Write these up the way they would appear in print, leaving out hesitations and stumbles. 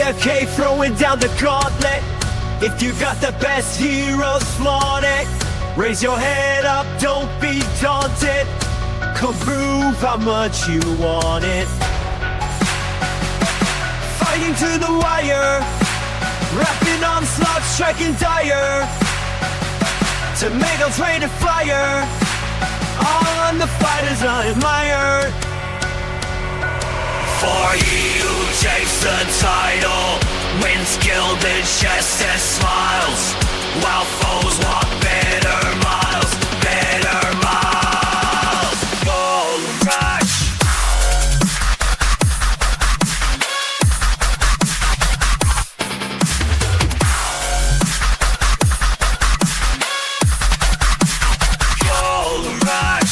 DFK throwing down the gauntlet. If you got the best heroes, flaunt it. Raise your head up, don't be daunted. Come prove how much you want it. Fighting to the wire, rapid onslaught, striking dire. Tomatoes ready to fire, on the fighters I admire. For he who takes the title wins gilded chests and smiles, while foes walk bitter miles, bitter miles. Gold Rush. Gold Rush.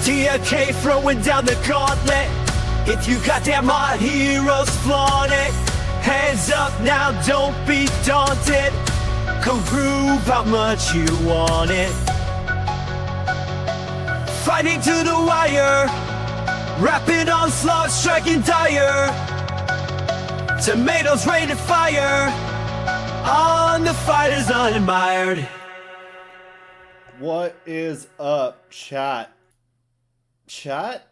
DFK throwing down the gauntlet. If you got damn hot heroes, flaunt it. Hands up now, don't be daunted. Come prove how much you want it. Fighting to the wire, rapid onslaught, striking dire. Tomatoes ready to fire, on the fighters unadmired. What is up, chat? Chat,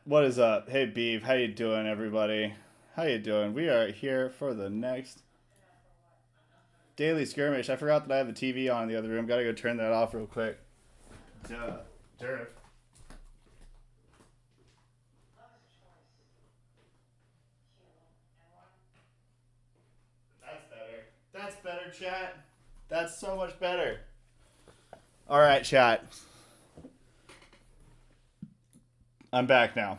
what is up? Hey Beave, how you doing, everybody? How you doing? We are here for the next daily skirmish. I forgot that I have the TV on in the other room. Gotta go turn that off real quick. Duh. Derp. That's better. That's better, chat. That's so much better. Alright, chat. I'm back now.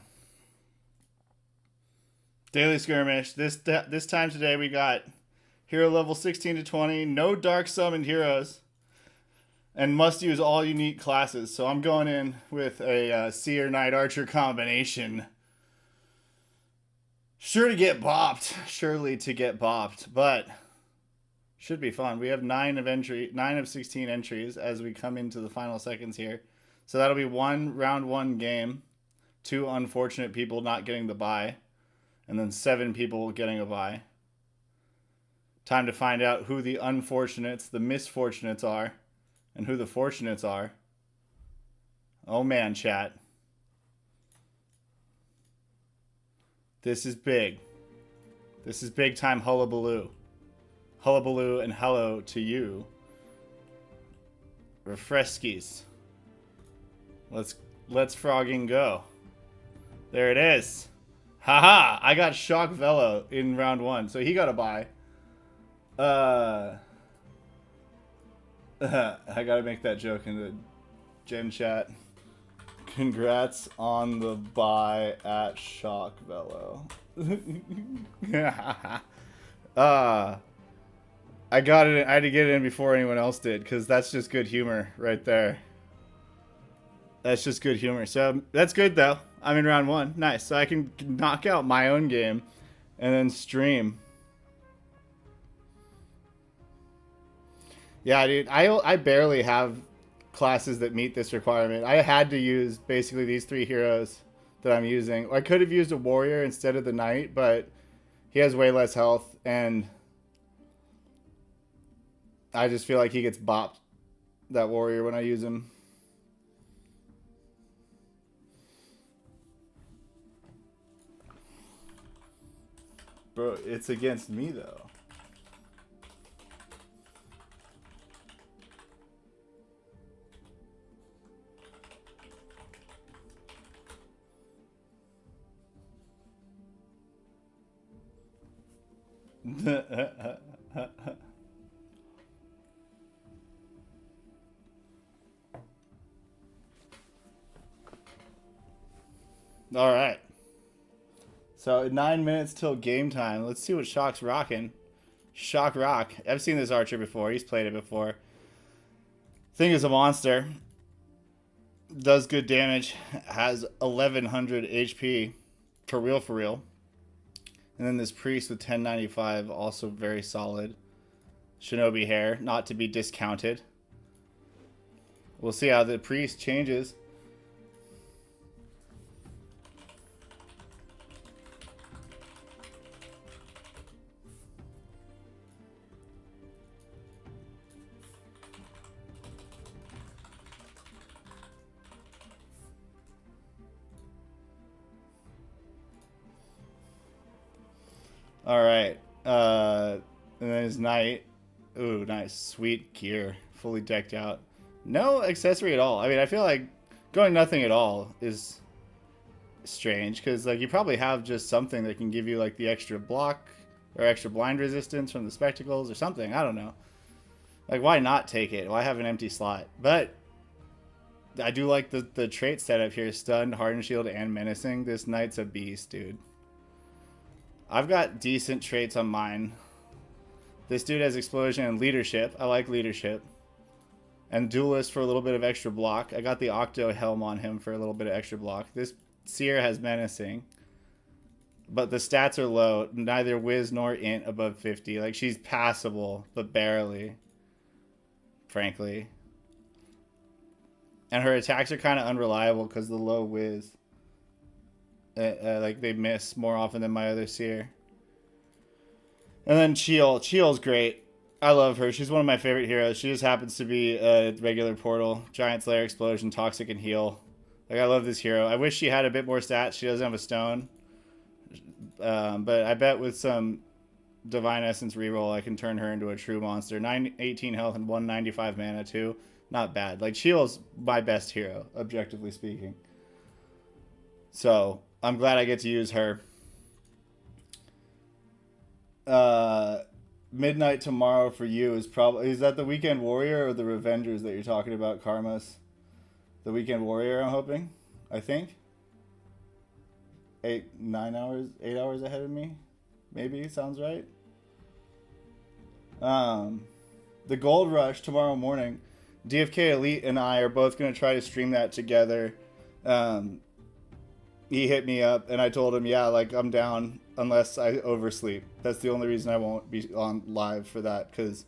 Daily skirmish. This time today we got hero level 16 to 20, no dark summoned heroes, and must use all unique classes. So I'm going in with a seer knight archer combination. Surely to get bopped, but should be fun. We have 9 of 16 entries as we come into the final seconds here. So that'll be round one game. 2 unfortunate people not getting the bye, and then 7 people getting a bye. Time to find out who the unfortunates, the misfortunates are, and who the fortunates are. Oh man, chat. This is big. This is big time hullabaloo. Hullabaloo and hello to you. Refreskies. Let's frogging go. There it is. Haha! I got Shock Velo in round 1, so he got a bye. I gotta make that joke in the gen chat. Congrats on the bye at Shock Velo. I got it. I had to get it in before anyone else did, because that's just good humor right there. That's just good humor. So that's good though. I'm in round 1. Nice. So I can knock out my own game and then stream. Yeah, dude. I barely have classes that meet this requirement. I had to use basically these 3 heroes that I'm using. I could have used a warrior instead of the knight, but he has way less health, and I just feel like he gets bopped, that warrior, when I use him. Bro, it's against me, though. All right. So 9 minutes till game time. Let's see what Shock's rocking. Shock Rock. I've seen this archer before. He's played it before. Thing is a monster. Does good damage. Has 1100 HP. For real, for real. And then this priest with 1095. Also very solid. Shinobi hair. Not to be discounted. We'll see how the priest changes. All right. And then his knight. Ooh, nice. Sweet gear. Fully decked out. No accessory at all. I mean, I feel like going nothing at all is strange. Because, like, you probably have just something that can give you, like, the extra block or extra blind resistance from the spectacles or something. I don't know. Like, why not take it? Why have an empty slot? But I do like the trait setup here. Stunned, Hardened Shield, and Menacing. This knight's a beast, dude. I've got decent traits on mine. This dude has Explosion and Leadership. I like Leadership. And Duelist for a little bit of extra block. I got the Octo Helm on him for a little bit of extra block. This Seer has Menacing. But the stats are low. Neither Wiz nor Int above 50. Like, she's passable, but barely. Frankly. And her attacks are kind of unreliable because of the low Wiz. Like, they miss more often than my other Seer. And then Cheel. Cheel's great. I love her. She's one of my favorite heroes. She just happens to be a regular portal. Giant Slayer, Explosion, Toxic, and Heal. Like, I love this hero. I wish she had a bit more stats. She doesn't have a stone. But I bet with some Divine Essence reroll, I can turn her into a true monster. 918 health and 195 mana, too. Not bad. Like, Cheel's my best hero, objectively speaking. So, I'm glad I get to use her. Midnight tomorrow for you is probably... Is that the Weekend Warrior or the Revengers that you're talking about, Karmas? The Weekend Warrior, I'm hoping. I think. 8 hours ahead of me. Maybe, sounds right. The Gold Rush tomorrow morning. DFK Elite and I are both going to try to stream that together. He hit me up and I told him, yeah, like, I'm down unless I oversleep. That's the only reason I won't be on live for that, because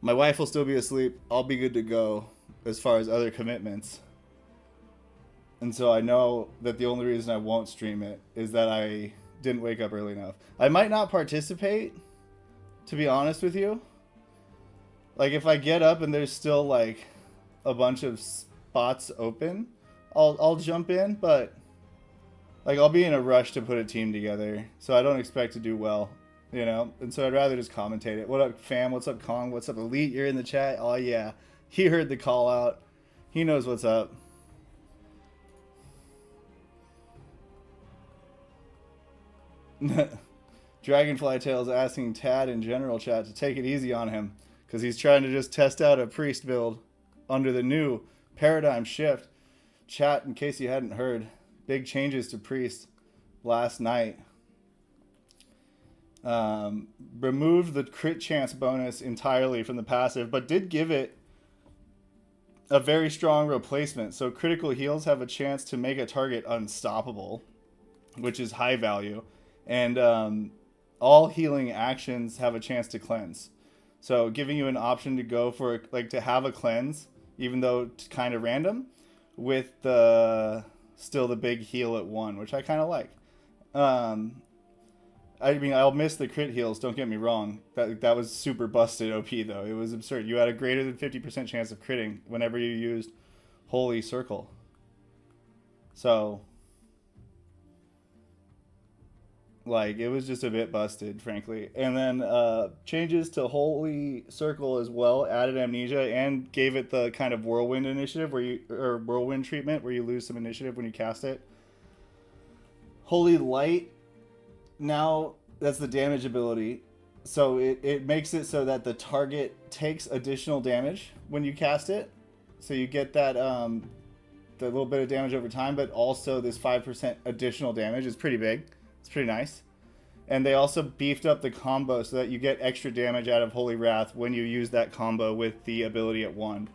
my wife will still be asleep. I'll be good to go as far as other commitments. And so I know that the only reason I won't stream it is that I didn't wake up early enough. I might not participate, to be honest with you. Like, if I get up and there's still, like, a bunch of spots open, I'll jump in, but... Like, I'll be in a rush to put a team together, so I don't expect to do well, you know? And so I'd rather just commentate it. What up, fam? What's up, Kong? What's up, Elite? You're in the chat? Oh, yeah. He heard the call out. He knows what's up. Dragonfly Tail's asking Tad in general chat to take it easy on him, because he's trying to just test out a priest build under the new paradigm shift. Chat, in case you hadn't heard... Big changes to Priest last night. Removed the crit chance bonus entirely from the passive, but did give it a very strong replacement. So critical heals have a chance to make a target unstoppable, which is high value. And all healing actions have a chance to cleanse. So giving you an option to go for, like, to have a cleanse, even though it's kind of random, with the... Still the big heal at 1, which I kind of like. I mean, I'll miss the crit heals, don't get me wrong. That was super busted OP, though. It was absurd. You had a greater than 50% chance of critting whenever you used Holy Circle. So, like, it was just a bit busted, frankly. And then changes to Holy Circle as well, added Amnesia, and gave it the kind of Whirlwind initiative, or Whirlwind treatment, where you lose some initiative when you cast it. Holy Light, now that's the damage ability. So it makes it so that the target takes additional damage when you cast it. So you get that the little bit of damage over time, but also this 5% additional damage is pretty big. It's pretty nice. And they also beefed up the combo so that you get extra damage out of Holy Wrath when you use that combo with the ability at 1.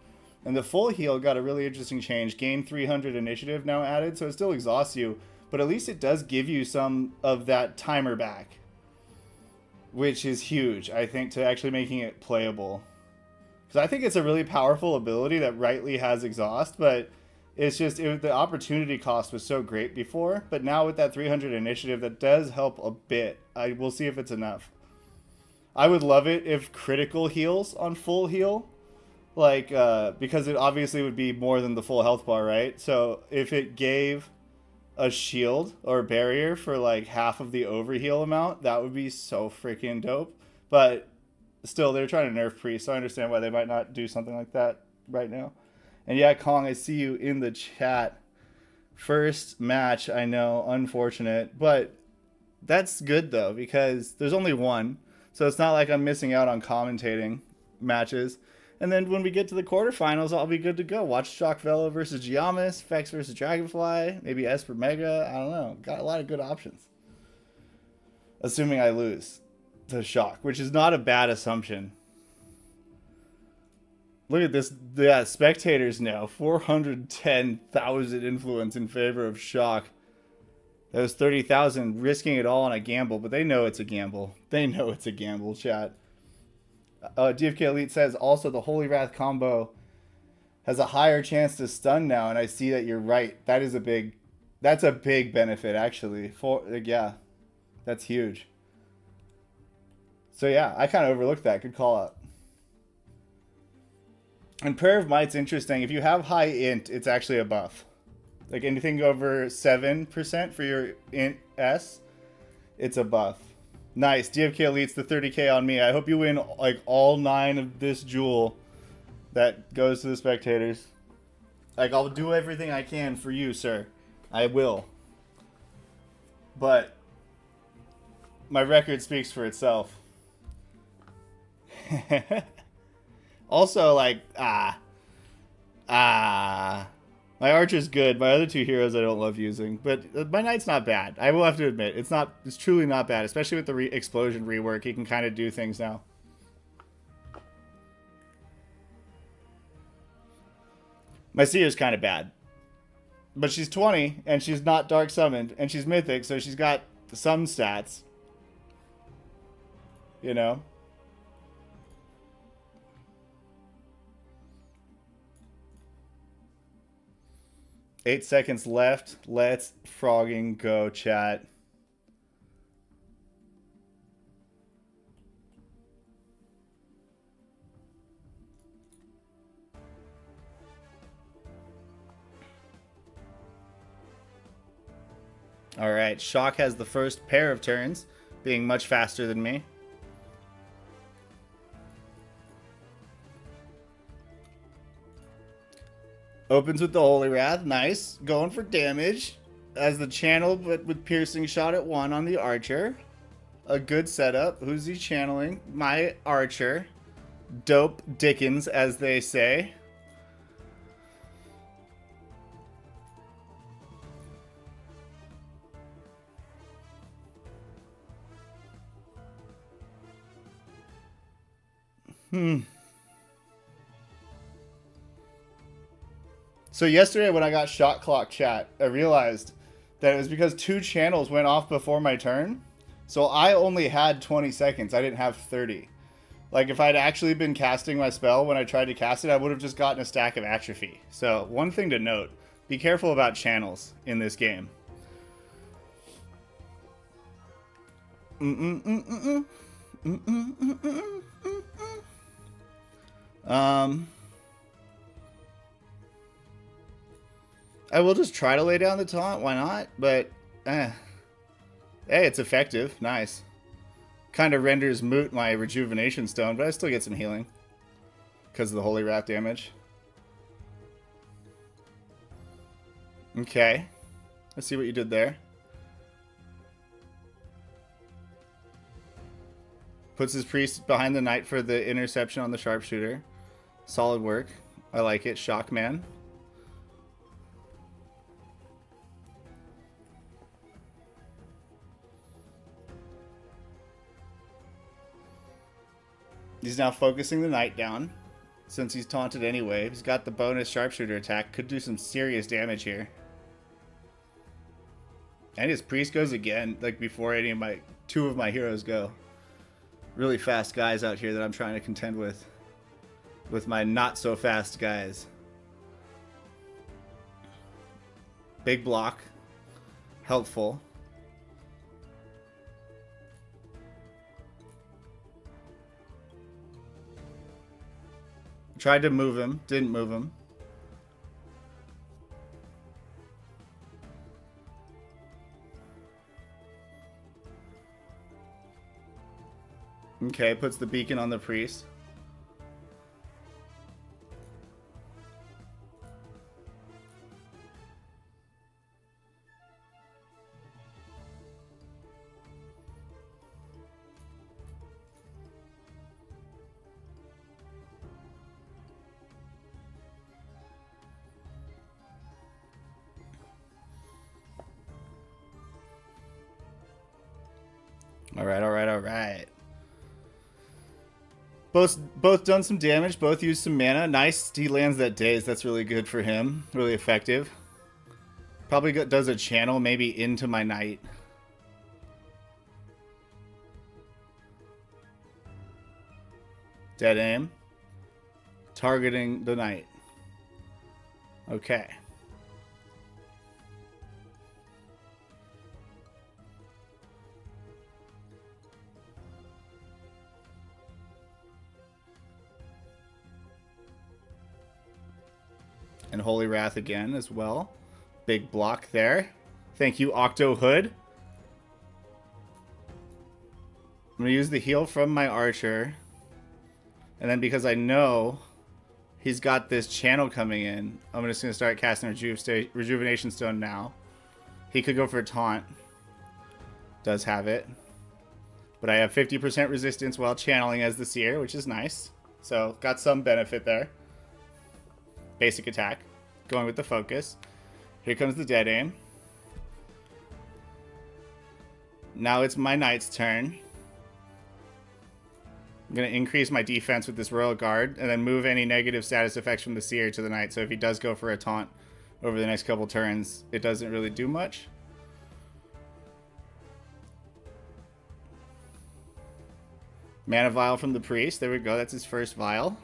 And the full heal got a really interesting change. Gain 300 initiative now added, so it still exhausts you, but at least it does give you some of that timer back, which is huge, I think, to actually making it playable. Because I think it's a really powerful ability that rightly has exhaust, but it's just the opportunity cost was so great before. But now with that 300 initiative, that does help a bit. We'll see if it's enough. I would love it if critical heals on full heal, like because it obviously would be more than the full health bar, right? So if it gave a shield or a barrier for like half of the overheal amount, that would be so freaking dope. But still, they're trying to nerf Priest, so I understand why they might not do something like that right now. And yeah, Kong, I see you in the chat. First match, I know, unfortunate, but that's good though, because there's only one, so it's not like I'm missing out on commentating matches. And then when we get to the quarterfinals, I'll be good to go. Watch Shock Velo versus Giamis, Fex versus Dragonfly, maybe Esper Mega. I don't know. Got a lot of good options. Assuming I lose to Shock, which is not a bad assumption. Look at this. Yeah, spectators now. 410,000 influence in favor of Shock. That was 30,000 risking it all on a gamble, but they know it's a gamble. They know it's a gamble, chat. DFK Elite says also the Holy Wrath combo has a higher chance to stun now, and I see that you're right. That's a big benefit actually. Yeah, that's huge. So yeah, I kind of overlooked that. Good call out. And Prayer of Might's interesting. If you have high int, it's actually a buff. Like anything over 7% for your int S, it's a buff. Nice. DFK Elite's the 30k on me. I hope you win like all 9 of this jewel that goes to the spectators. Like, I'll do everything I can for you, sir. I will. But my record speaks for itself. Also, like, my archer's good. My other 2 heroes I don't love using, but my knight's not bad. I will have to admit, it's truly not bad, especially with the explosion rework. He can kind of do things now. My seer's kind of bad, but she's 20 and she's not dark summoned and she's mythic, so she's got some stats. You know. 8 seconds left. Let's frogging go, chat. All right, Shock has the first pair of turns, being much faster than me. Opens with the Holy Wrath. Nice. Going for damage. As the channel, but with piercing shot at 1 on the archer. A good setup. Who's he channeling? My archer. Dope Dickens, as they say. So yesterday when I got shot clock chat, I realized that it was because 2 channels went off before my turn. So I only had 20 seconds. I didn't have 30. Like if I'd actually been casting my spell when I tried to cast it, I would have just gotten a stack of atrophy. So one thing to note, be careful about channels in this game. I will just try to lay down the taunt, why not? But, hey, it's effective. Nice. Kind of renders moot my rejuvenation stone, but I still get some healing. Because of the Holy Wrath damage. Okay. Let's see what you did there. Puts his priest behind the knight for the interception on the sharpshooter. Solid work. I like it. Shock man. He's now focusing the knight down. Since he's taunted anyway, he's got the bonus sharpshooter attack. Could do some serious damage here. And his priest goes again, like before any of my two of my heroes go. Really fast guys out here that I'm trying to contend with my not so fast guys. Big block, helpful. Tried to move him, didn't move him. Okay, puts the beacon on the priest. Alright. Both done some damage, both used some mana. Nice, he lands that daze. That's really good for him. Really effective. Probably does a channel maybe into my knight. Dead aim. Targeting the knight. Okay. And Holy Wrath again as well. Big block there. Thank you, Octo Hood. I'm going to use the heal from my archer. And then because I know he's got this channel coming in, I'm just going to start casting Rejuvenation Stone now. He could go for a taunt. Does have it. But I have 50% resistance while channeling as the seer, which is nice. So got some benefit there. Basic attack. Going with the focus. Here comes the dead aim. Now it's my knight's turn. I'm going to increase my defense with this Royal Guard and then move any negative status effects from the seer to the knight. So if he does go for a taunt over the next couple turns, it doesn't really do much. Mana Vial from the priest. There we go. That's his first vial.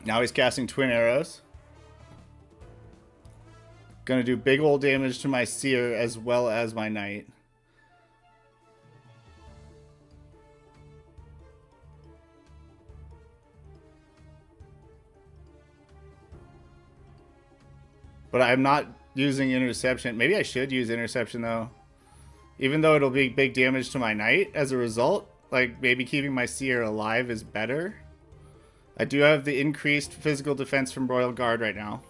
Now he's casting Twin Arrows. Gonna do big old damage to my seer as well as my knight. But I'm not using interception. Maybe I should use interception though. Even though it'll be big damage to my knight as a result. Like maybe keeping my seer alive is better. I do have the increased physical defense from Royal Guard right now.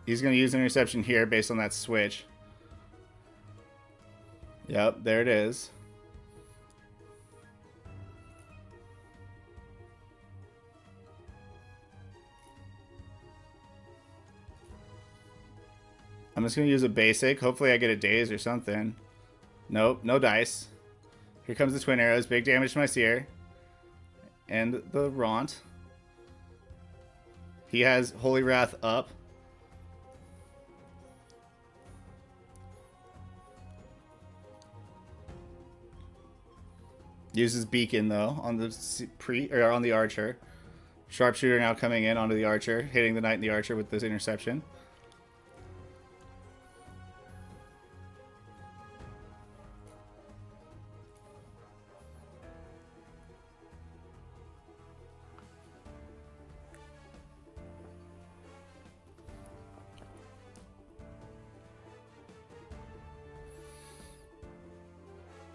He's going to use interception here based on that switch. Yep, there it is. I'm just going to use a basic. Hopefully I get a daze or something. Nope, no dice. Here comes the Twin Arrows. Big damage to my seer. And the Raunt. He has Holy Wrath up. Uses Beacon though on the on the archer. Sharpshooter now coming in onto the archer, hitting the knight and the archer with this interception.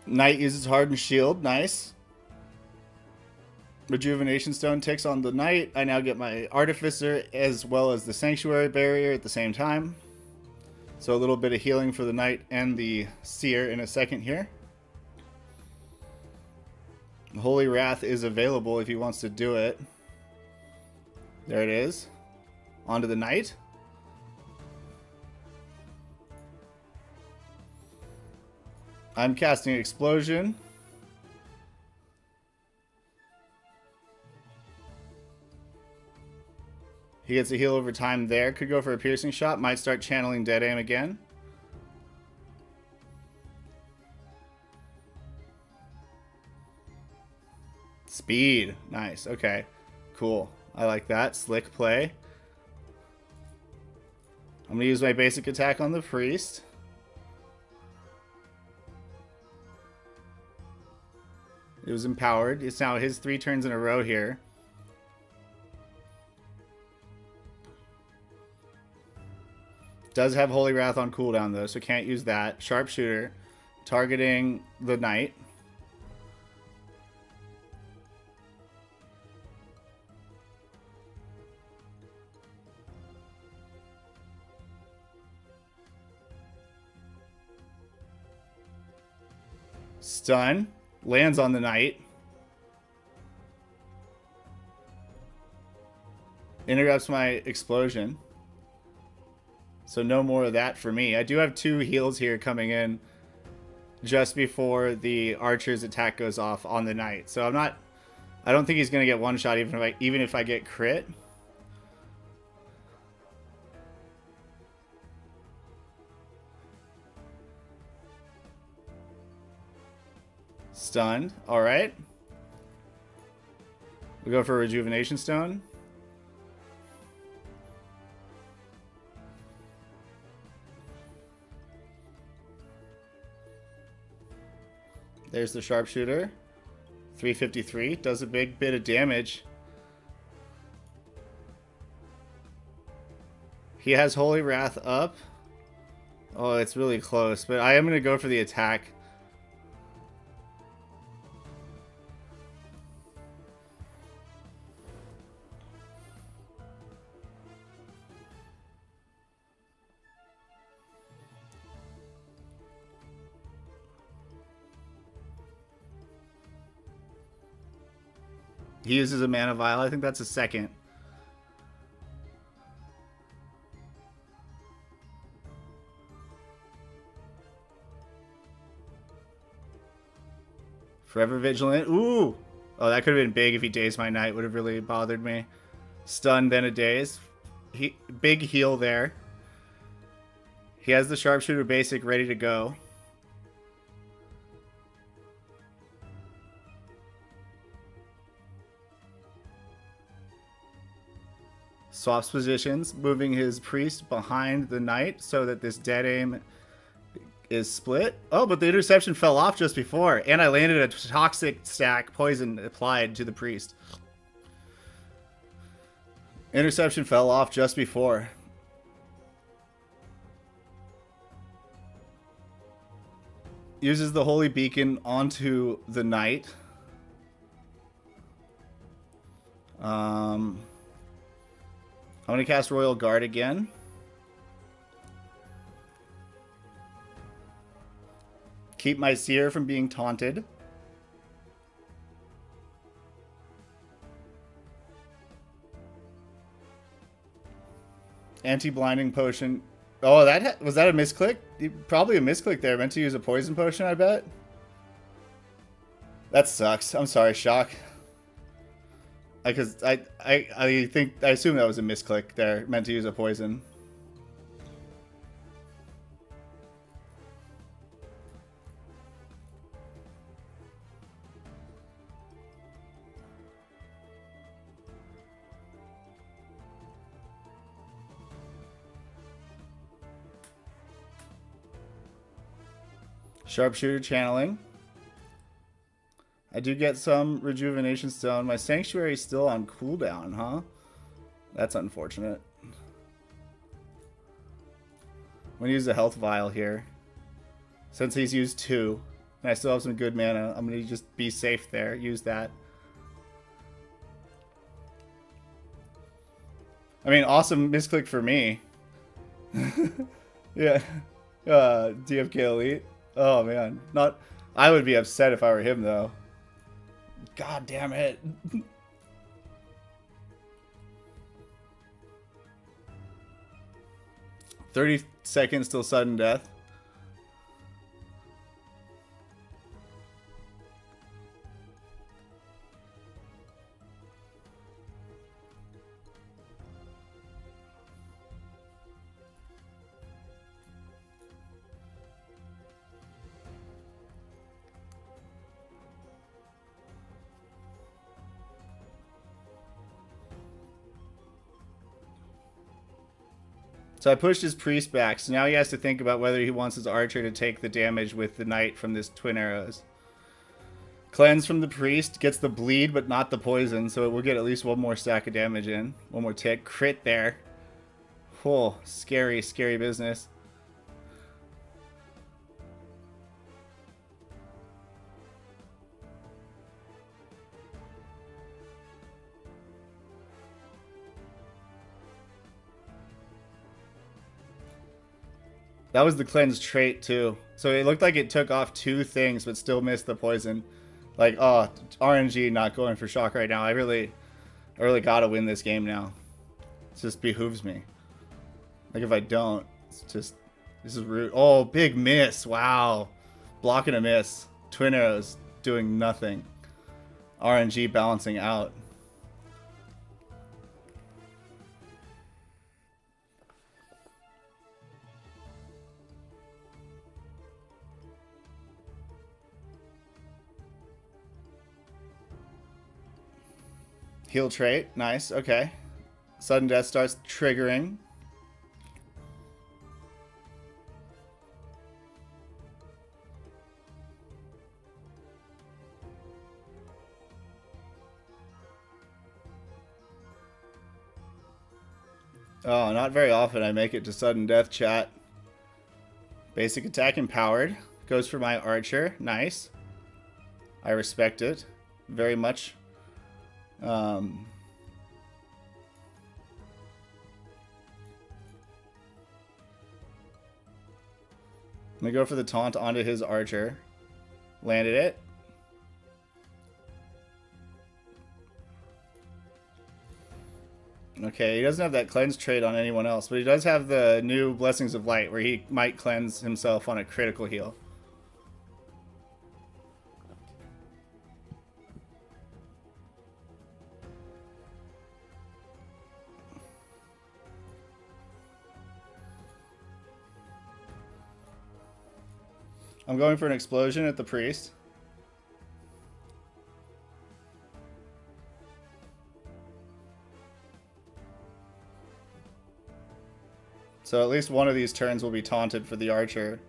Knight uses Hardened Shield. Nice. Rejuvenation Stone ticks on the Knight. I now get my Artificer as well as the Sanctuary Barrier at the same time. So a little bit of healing for the Knight and the Seer in a second here. Holy Wrath is available if he wants to do it. There it is. Onto the Knight. I'm casting Explosion. He gets a heal over time there. Could go for a piercing shot. Might start channeling Dead Aim again. Speed. Nice. Okay. Cool. I like that. Slick play. I'm going to use my basic attack on the priest. It was empowered. It's now his 3 turns in a row here. Does have Holy Wrath on cooldown though, so can't use that. Sharpshooter. Targeting the knight. Stun. Lands on the knight. Interrupts my explosion. So no more of that for me. I do have 2 heals here coming in just before the archer's attack goes off on the knight. So I don't think he's going to get one shot even if I get crit. Stunned. All right. We go for a Rejuvenation Stone. There's the Sharpshooter. 353. Does a big bit of damage. He has Holy Wrath up. Oh, it's really close. But I am going to go for the attack. He uses a mana vial. I think that's a second. Forever Vigilant. Ooh! Oh, that could have been big if he dazed my knight. Would have really bothered me. Stun, then a daze. Big heal there. He has the Sharpshooter basic ready to go. Swaps positions, moving his priest behind the knight so that this Dead Aim is split. Oh, but the interception fell off just before, and I landed a toxic stack poison applied to the priest. Interception fell off just before. Uses the Holy Beacon onto the knight. I'm going to cast Royal Guard again. Keep my Seer from being taunted. Anti-blinding potion. Oh, was that a misclick? Probably a misclick there. Meant to use a poison potion, I bet. That sucks. I'm sorry, Shock. Because I assume that was a misclick there. Meant to use a poison. Sharpshooter channeling. I do get some Rejuvenation Stone. My Sanctuary is still on cooldown, huh? That's unfortunate. I'm going to use the Health Vial here. Since he's used 2, and I still have some good mana, I'm going to just be safe there. Use that. I mean, awesome misclick for me. Yeah. DFK Elite. Oh, man. I would be upset if I were him, though. God damn it. 30 seconds till sudden death. So I pushed his priest back, so now he has to think about whether he wants his archer to take the damage with the knight from this twin arrows. Cleanse from the priest, gets the bleed but not the poison, so it will get at least one more stack of damage in. One more tick. Crit there. Oh, scary, scary business. That was the cleanse trait too. So it looked like it took off 2 things but still missed the poison. Like, oh, RNG not going for shock right now. I really gotta win this game now. It just behooves me. Like if I don't, it's just, this is rude. Oh, big miss. Wow. Blocking a miss. Twin arrows doing nothing. RNG balancing out. Heal trait. Nice. Okay. Sudden death starts triggering. Oh, not very often I make it to sudden death, chat. Basic attack empowered. Goes for my archer. Nice. I respect it very much. Let me go for the taunt onto his archer. Landed it. Okay, he doesn't have that cleanse trait on anyone else, but he does have the new Blessings of Light where he might cleanse himself on a critical heal. I'm going for an explosion at the priest. So at least one of these turns will be taunted for the archer.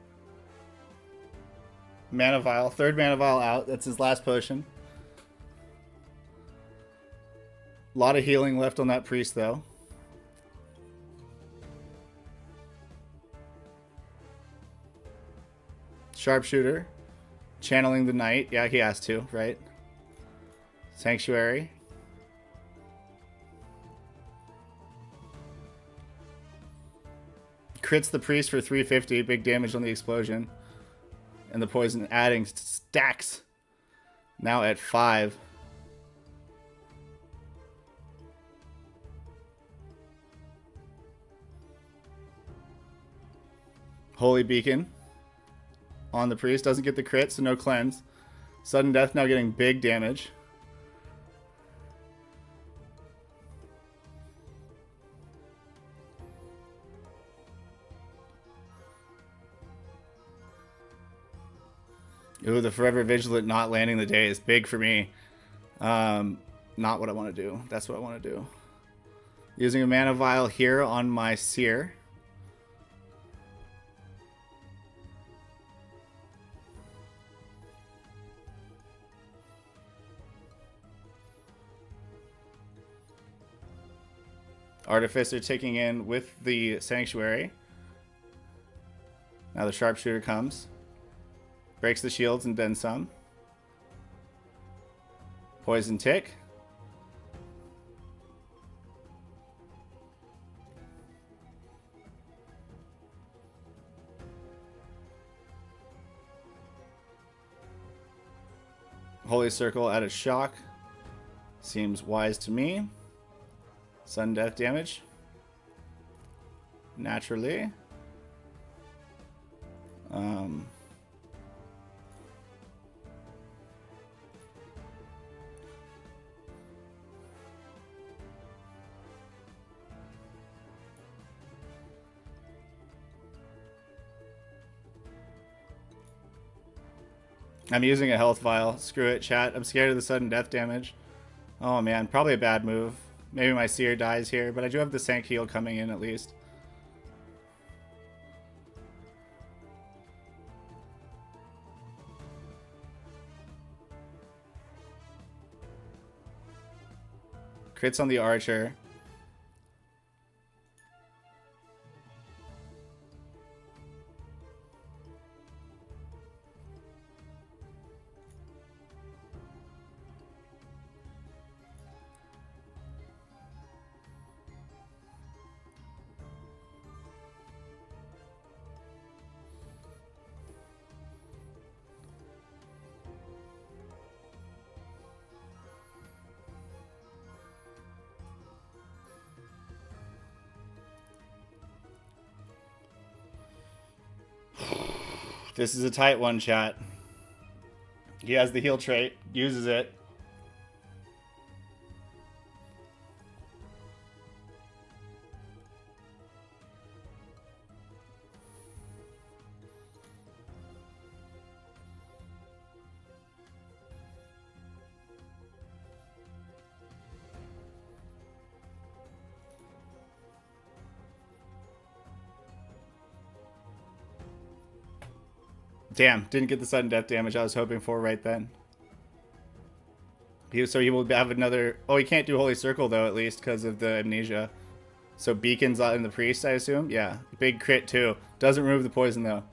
Mana Vial. 3rd Mana Vial out. That's his last potion. A lot of healing left on that priest, though. Sharpshooter. Channeling the knight. Yeah, he has to, right? Sanctuary. Crits the priest for 350. Big damage on the explosion. And the poison adding stacks. Now at 5. Holy Beacon. On the priest. Doesn't get the crit, so no cleanse. Sudden death now getting big damage. Ooh, the Forever Vigilant not landing the day is big for me. Not what I want to do. That's what I want to do. Using a Mana Vial here on my Seer. Artificer ticking in with the Sanctuary. Now the Sharpshooter comes. Breaks the shields and then some. Poison tick. Holy Circle at a shock. Seems wise to me. Sudden death damage. Naturally. I'm using a health vial. Screw it, chat. I'm scared of the sudden death damage. Oh man, probably a bad move. Maybe my Seer dies here, but I do have the Sank heal coming in at least. Crits on the archer. This is a tight one, chat. He has the heal trait, uses it. Damn, didn't get the sudden death damage I was hoping for right then. So he will have another... Oh, he can't do Holy Circle, though, at least, because of the amnesia. So Beacon's in the Priest, I assume? Yeah. Big crit, too. Doesn't remove the poison, though.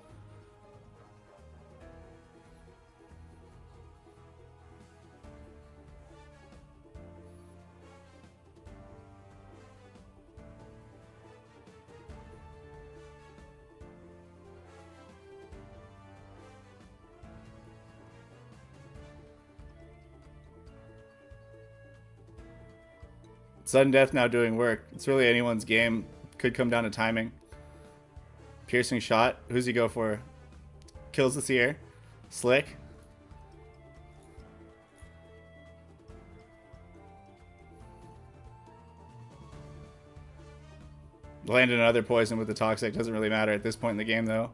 Sudden death now doing work. It's really anyone's game. Could come down to timing. Piercing shot. Who's he go for? Kills the seer. Slick. Landed another poison with the toxic. Doesn't really matter at this point in the game, though.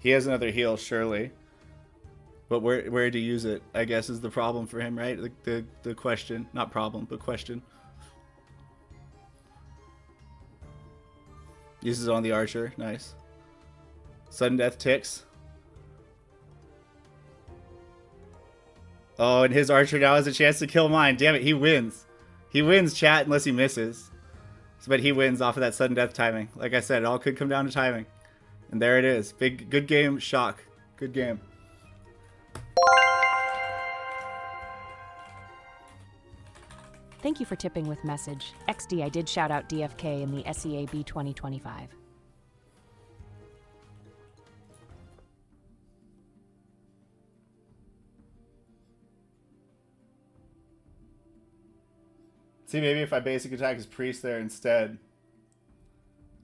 He has another heal, surely. But where to use it, I guess, is the problem for him, right? The question. Not problem, but question. Uses it on the archer. Nice. Sudden death ticks. Oh, and his archer now has a chance to kill mine. Damn it, he wins. He wins, chat, unless he misses. But he wins off of that sudden death timing. Like I said, it all could come down to timing. And there it is. Good game, shock. Good game. Thank you for tipping with message. XD, I did shout out DFK in the SEAB 2025. See, maybe if I basic attack his priest there instead,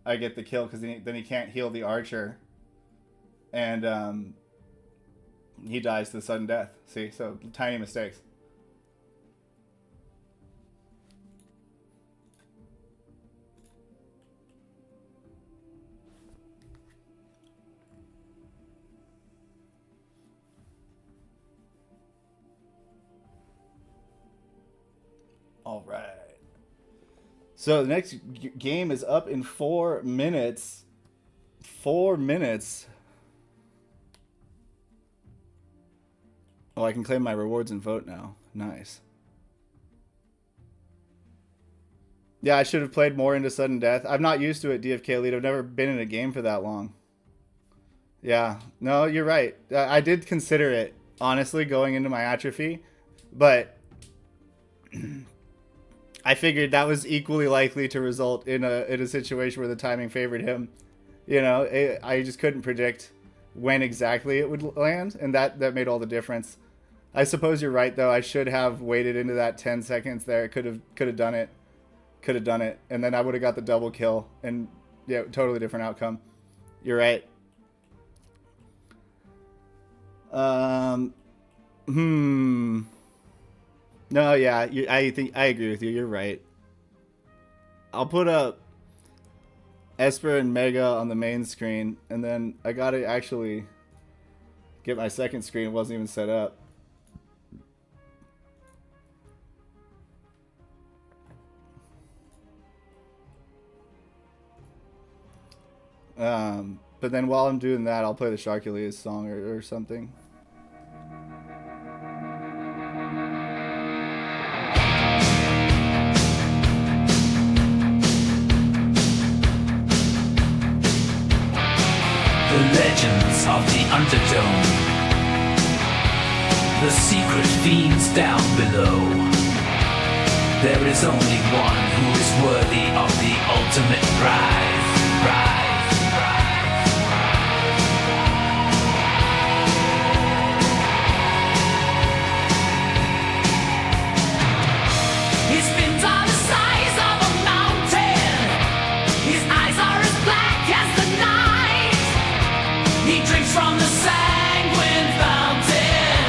I get the kill, because then he can't heal the archer. And he dies to the sudden death. See, so tiny mistakes. All right. So the next game is up in 4 minutes. 4 minutes. Oh, I can claim my rewards and vote now. Nice. Yeah, I should have played more into sudden death. I'm not used to it, DFK Elite. I've never been in a game for that long. Yeah. No, you're right. I did consider it, honestly, going into my atrophy. But I figured that was equally likely to result in a situation where the timing favored him. You know, I just couldn't predict when exactly it would land, and that made all the difference. I suppose you're right, though. I should have waited into that 10 seconds there. Could have done it. Could have done it, and then I would have got the double kill, and yeah, totally different outcome. You're right. No, yeah, I think I agree with you. You're right. I'll put up Esper and Mega on the main screen, and then I gotta actually get my second screen. It wasn't even set up. But then while I'm doing that, I'll play the Sharkules song or something. The legends of the Underdome. The secret fiends down below. There is only one who is worthy of the ultimate prize. His fins are the size of a mountain. His eyes are as black as the night. He drinks from the sanguine fountain,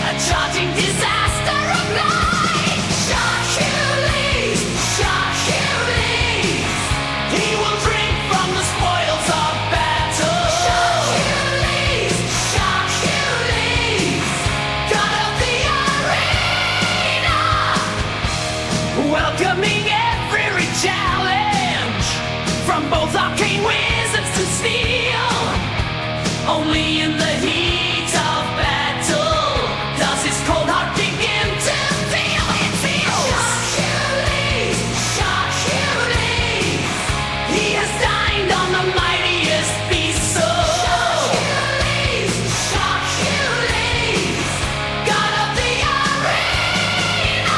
a charging disaster of light. Sharkules, Sharkules, he will drink from the spoils of battle. Sharkules, Sharkules, god of the arena, welcoming every challenge from both arcane wizards to steel. Only in the heat of battle does his cold heart begin to feel. It feels. Sharkules, Sharkules, he has dined on the mightiest beast. So Sharkules, Sharkules, god of the arena.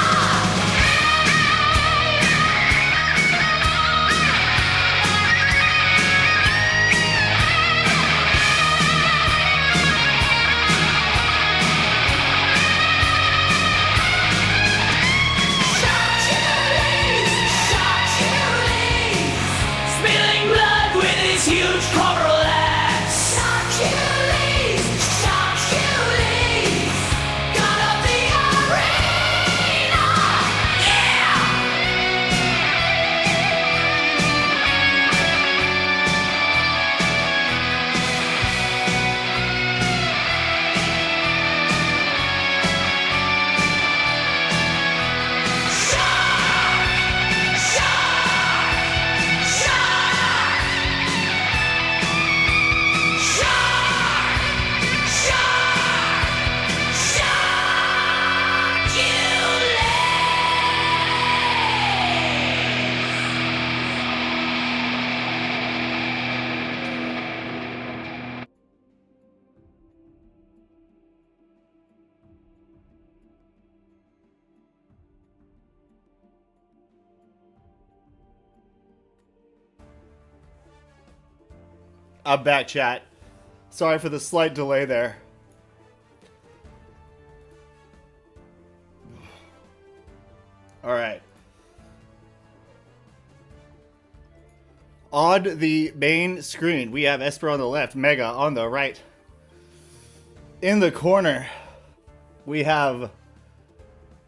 Spilling blood with his huge coral axe. Sharkules, Sharkules, god of the arena. Yeah! I'm back, chat. Sorry for the slight delay there. All right. On the main screen, we have Esper on the left, Mega on the right. In the corner, we have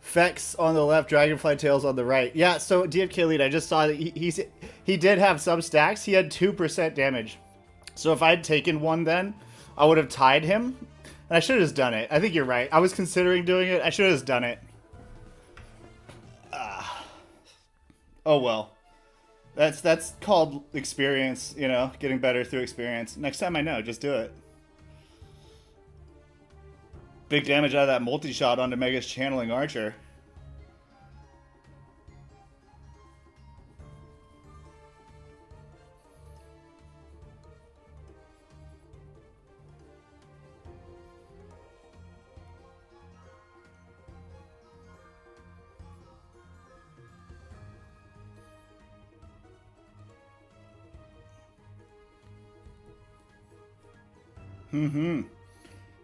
Fex on the left, Dragonfly Tails on the right. Yeah, so DFK Elite, I just saw that he did have some stacks. He had 2% damage. So if I had taken one then, I would have tied him. And I should have just done it. I think you're right. I was considering doing it. I should have just done it. Oh well. That's called experience, you know, getting better through experience. Next time I know, just do it. Big damage out of that multi-shot onto Mega's channeling archer.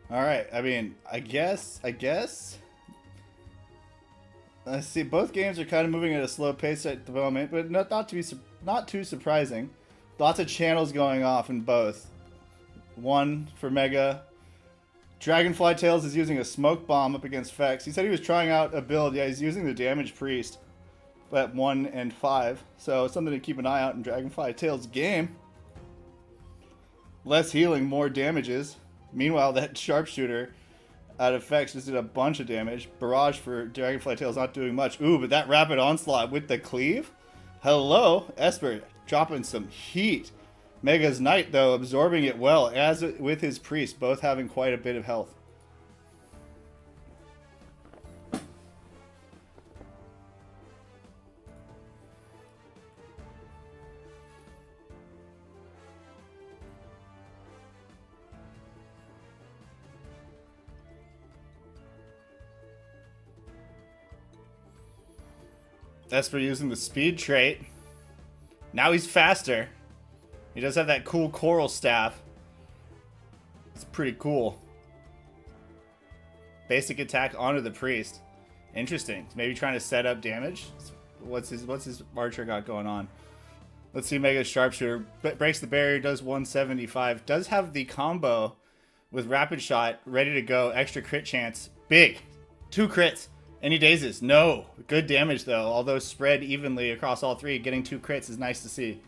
All right. I mean, I guess. Let's see. Both games are kind of moving at a slow pace at the moment, but not too surprising. Lots of channels going off in both. One for Mega. Dragonfly Tails is using a smoke bomb up against Fex. He said he was trying out a build. Yeah, he's using the Damage Priest at 1 and 5. So it's something to keep an eye out in Dragonfly Tails' game. Less healing, more damages. Meanwhile, that sharpshooter out of Fex just did a bunch of damage. Barrage for Dragonfly Tails not doing much. Ooh, but that rapid onslaught with the cleave? Hello, Esper dropping some heat. Mega's Knight, though, absorbing it well, as with his Priest, both having quite a bit of health. Esper using the speed trait. Now he's faster. He does have that cool coral staff. It's pretty cool. Basic attack onto the priest. Interesting. Maybe trying to set up damage. What's his archer got going on? Let's see. Mega's sharpshooter breaks the barrier. Does 175. Does have the combo with rapid shot ready to go. Extra crit chance. Big. 2 crits. Any dazes? No. Good damage though. Although spread evenly across all 3, getting 2 crits is nice to see.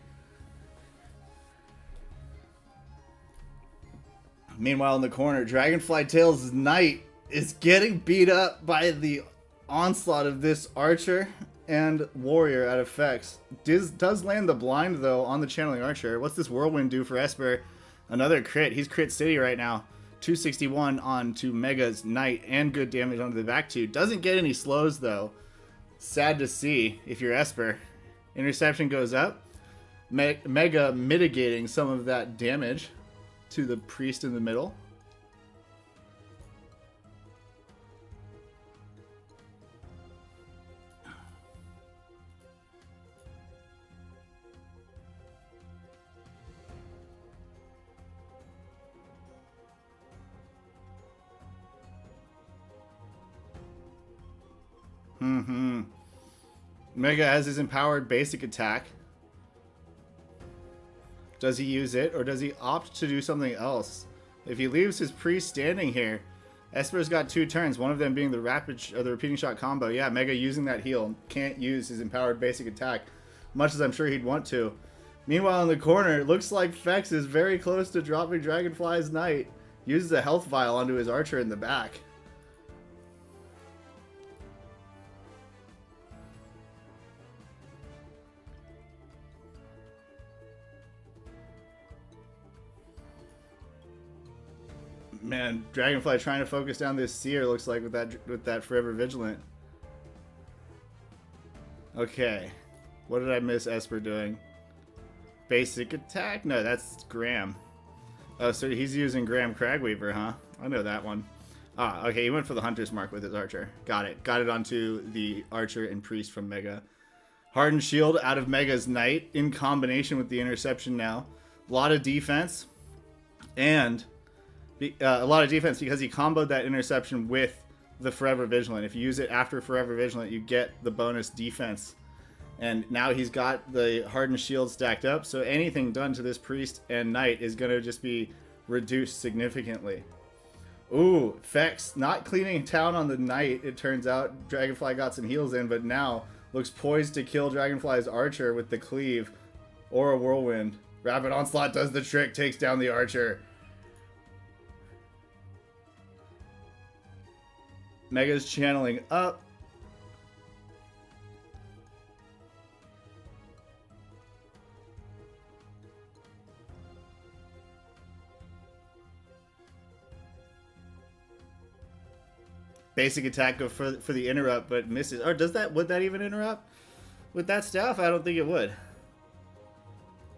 Meanwhile, in the corner, Dragonfly Tails' Knight is getting beat up by the onslaught of this Archer and Warrior at effects. Does land the blind, though, on the Channeling Archer. What's this Whirlwind do for Esper? Another crit. He's crit city right now. 261 on to Mega's Knight and good damage onto the back 2. Doesn't get any slows, though. Sad to see if you're Esper. Interception goes up. Mega mitigating some of that damage to the priest in the middle. Mega has his empowered basic attack. Does he use it, or does he opt to do something else? If he leaves his priest standing here, Esper's got 2 turns, one of them being the the repeating shot combo. Yeah, Mega using that heal. Can't use his empowered basic attack, much as I'm sure he'd want to. Meanwhile, in the corner, it looks like Fex is very close to dropping Dragonfly's Knight. Uses a health vial onto his archer in the back. Man, Dragonfly trying to focus down this seer, looks like, with that Forever Vigilant. Okay. What did I miss Esper doing? Basic attack? No, that's Graham. Oh, so he's using Graham Cragweaver, huh? I know that one. Ah, okay, he went for the Hunter's Mark with his archer. Got it. Got it onto the archer and priest from Mega. Hardened Shield out of Mega's Knight in combination with the interception now. A lot of defense. And a lot of defense because he comboed that interception with the Forever Vigilant. If you use it after Forever Vigilant, you get the bonus defense. And now he's got the Hardened Shield stacked up, so anything done to this Priest and Knight is going to just be reduced significantly. Ooh, Fex not cleaning town on the Knight, it turns out. Dragonfly got some heals in, but now looks poised to kill Dragonfly's Archer with the Cleave or a Whirlwind. Rapid Onslaught does the trick, takes down the Archer. Mega's channeling up. Basic attack go for the interrupt, but misses. Or does that? Would that even interrupt with that staff? I don't think it would.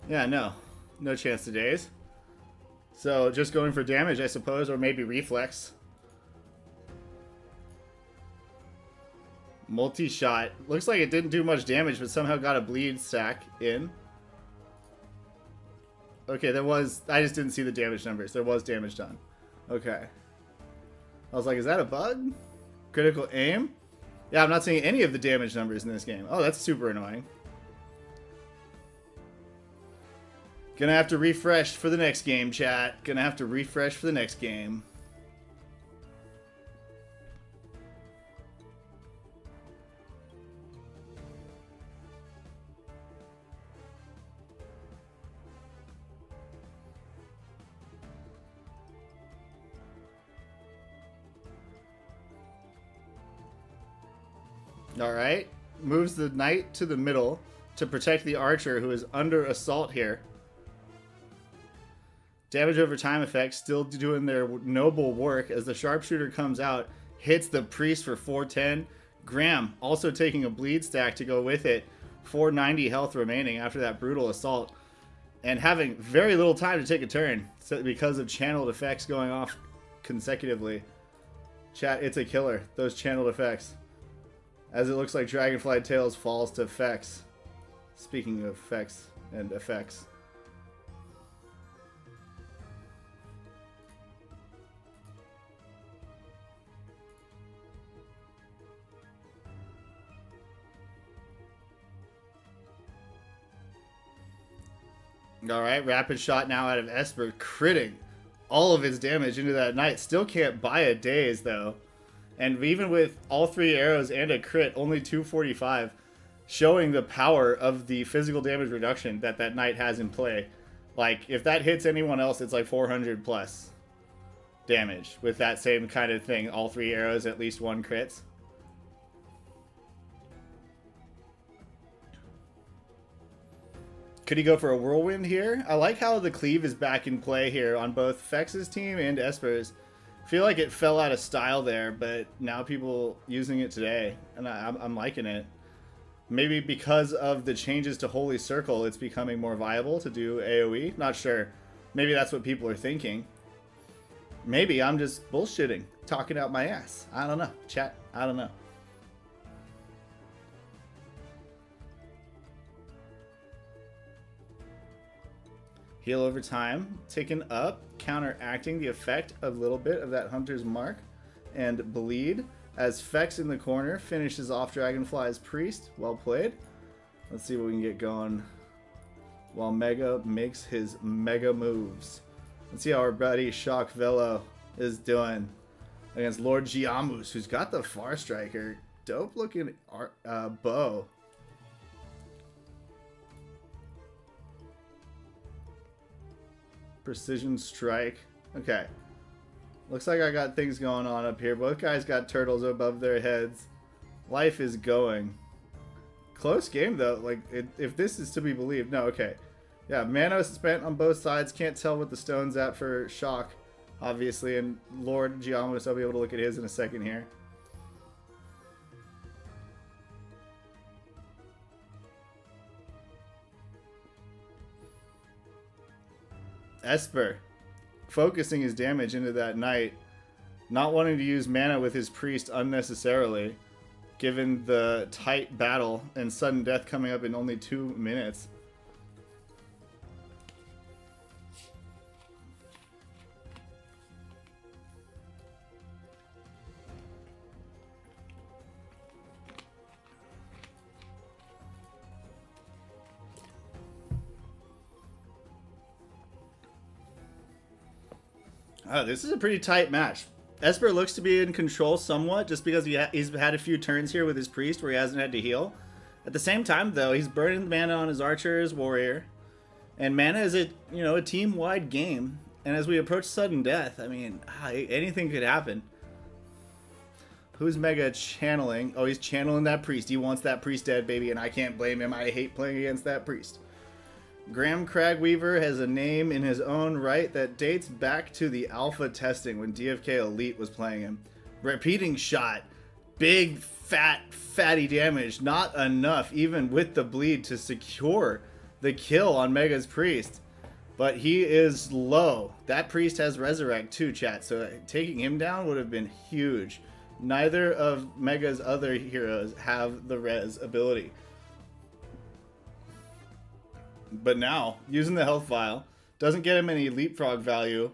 Yeah, no chance to daze. So just going for damage, I suppose, or maybe reflex. Multi-shot. Looks like it didn't do much damage, but somehow got a bleed stack in. Okay, there was... I just didn't see the damage numbers. There was damage done. Okay. I was like, is that a bug? Critical aim? Yeah, I'm not seeing any of the damage numbers in this game. Oh, that's super annoying. Gonna have to refresh for the next game, chat. Gonna have to refresh for the next game. Alright. Moves the knight to the middle to protect the archer who is under assault here. Damage over time effects still doing their noble work as the sharpshooter comes out, hits the priest for 410. Graham also taking a bleed stack to go with it. 490 health remaining after that brutal assault. And having very little time to take a turn because of channeled effects going off consecutively. Chat, it's a killer, those channeled effects. As it looks like Dragonfly Tails falls to effects. Speaking of effects and effects. Alright, rapid shot now out of Esper, critting all of his damage into that knight. Still can't buy a daze though. And even with all 3 arrows and a crit, only 245, showing the power of the physical damage reduction that that knight has in play. Like, if that hits anyone else, it's like 400 plus damage with that same kind of thing. All 3 arrows, at least 1 crits. Could he go for a whirlwind here? I like how the cleave is back in play here on both Fex's team and Esper's. I feel like it fell out of style there, but now people using it today, and I'm liking it. Maybe because of the changes to Holy Circle, it's becoming more viable to do AoE. Not sure. Maybe that's what people are thinking. Maybe I'm just bullshitting, talking out my ass. I don't know. Chat, I don't know. Heal over time, taken up, counteracting the effect a little bit of that Hunter's Mark, and bleed as Fex in the corner finishes off Dragonfly's Priest. Well played. Let's see what we can get going while Mega makes his mega moves. Let's see how our buddy Shock Velo is doing against Lord Giamus, who's got the Far Striker. Dope looking bow. Precision strike. Okay. Looks like I got things going on up here. Both guys got turtles above their heads. Life is going. Close game though. Like, if this is to be believed. No, okay. Yeah, mana spent on both sides. Can't tell what the stone's at for Shock, obviously. And Lord Giamus, I'll be able to look at his in a second here. Esper focusing his damage into that knight, not wanting to use mana with his priest unnecessarily, given the tight battle and sudden death coming up in only 2 minutes. Oh, this is a pretty tight match. Esper looks to be in control somewhat just because he's had a few turns here with his priest where he hasn't had to heal. At the same time, though, he's burning mana on his archer, his warrior. And mana is a team-wide game. And as we approach sudden death, I mean, anything could happen. Who's Mega channeling? Oh, he's channeling that priest. He wants that priest dead, baby, and I can't blame him. I hate playing against that priest. Graham Cragweaver has a name in his own right that dates back to the alpha testing when DFK Elite was playing him. Repeating shot. Big, fatty damage. Not enough, even with the bleed, to secure the kill on Mega's priest. But he is low. That priest has Resurrect too, chat, so taking him down would have been huge. Neither of Mega's other heroes have the res ability. But now, using the health vial doesn't get him any leapfrog value,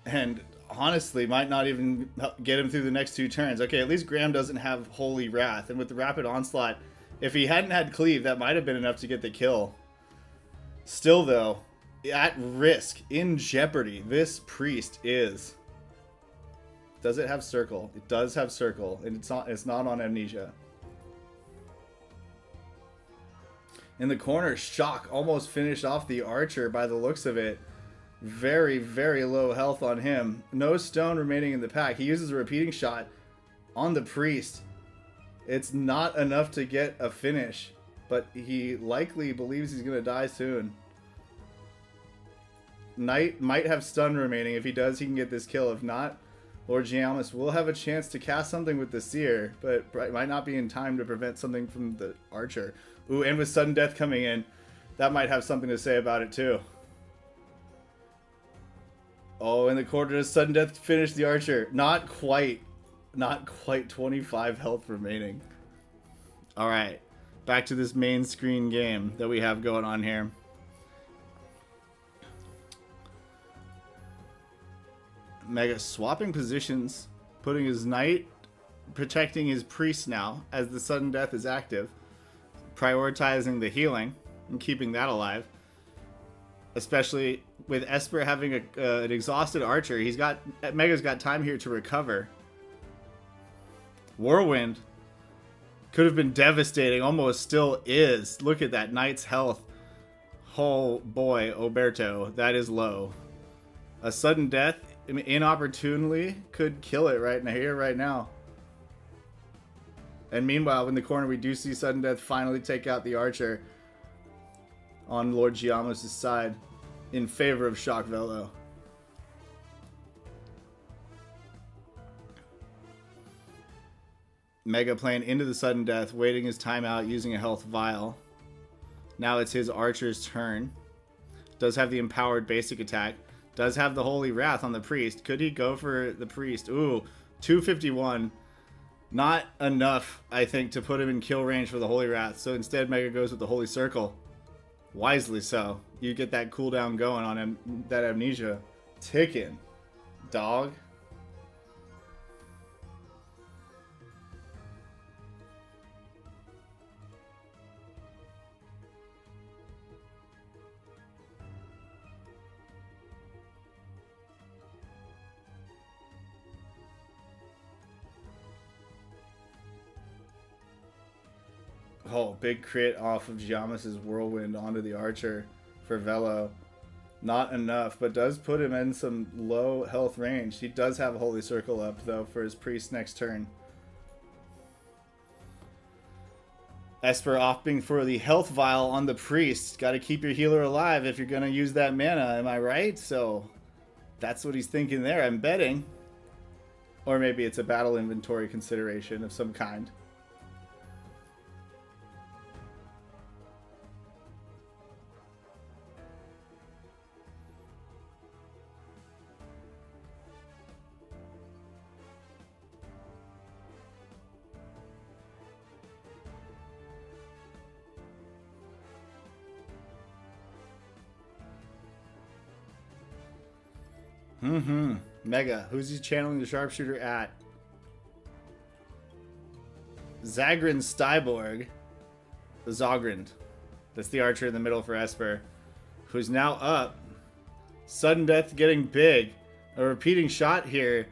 and honestly might not even get him through the next 2 turns. Okay, at least Graham doesn't have Holy Wrath, and with the Rapid Onslaught, if he hadn't had Cleave, that might have been enough to get the kill. Still though, at risk, in jeopardy, this priest is. Does it have Circle? It does have Circle, and it's not on Amnesia. In the corner, Shock almost finished off the archer by the looks of it. Very, very low health on him. No stone remaining in the pack. He uses a repeating shot on the priest. It's not enough to get a finish, but he likely believes he's going to die soon. Knight might have stun remaining. If he does, he can get this kill. If not, Lord Giamus will have a chance to cast something with the Seer, but it might not be in time to prevent something from the Archer. Ooh, and with sudden death coming in, that might have something to say about it too. Oh, in the corner, does sudden death finish the Archer? Not quite. Not quite. 25 health remaining. Alright, back to this main screen game that we have going on here. Mega swapping positions, putting his Knight, protecting his Priest now as the sudden death is active, prioritizing the healing and keeping that alive. Especially with Esper having an exhausted Archer, Mega's got time here to recover. Whirlwind could have been devastating, almost still is. Look at that Knight's health. Oh boy, Oberto, that is low. A sudden death inopportunely could kill it right here, right now. And meanwhile, in the corner, we do see sudden death finally take out the Archer on Lord Giamus' side in favor of Shock Velo. Mega playing into the sudden death, waiting his time out, using a health vial. Now it's his Archer's turn. Does have the empowered basic attack. Does have the Holy Wrath on the Priest. Could he go for the Priest? Ooh, 251. Not enough, I think, to put him in kill range for the Holy Wrath. So instead, Mega goes with the Holy Circle. Wisely so. You get that cooldown going on him, that amnesia ticking. Dog. Oh, big crit off of Giamus' Whirlwind onto the Archer for Velo. Not enough, but does put him in some low health range. He does have a Holy Circle up, though, for his Priest next turn. Esper opting for the health vial on the Priest. Got to keep your healer alive if you're going to use that mana, am I right? So that's what he's thinking there, I'm betting. Or maybe it's a battle inventory consideration of some kind. Mega, who's he channeling the sharpshooter at? Zagrin Styborg. Zogrind. That's the Archer in the middle for Esper. Who's now up. Sudden death getting big. A repeating shot here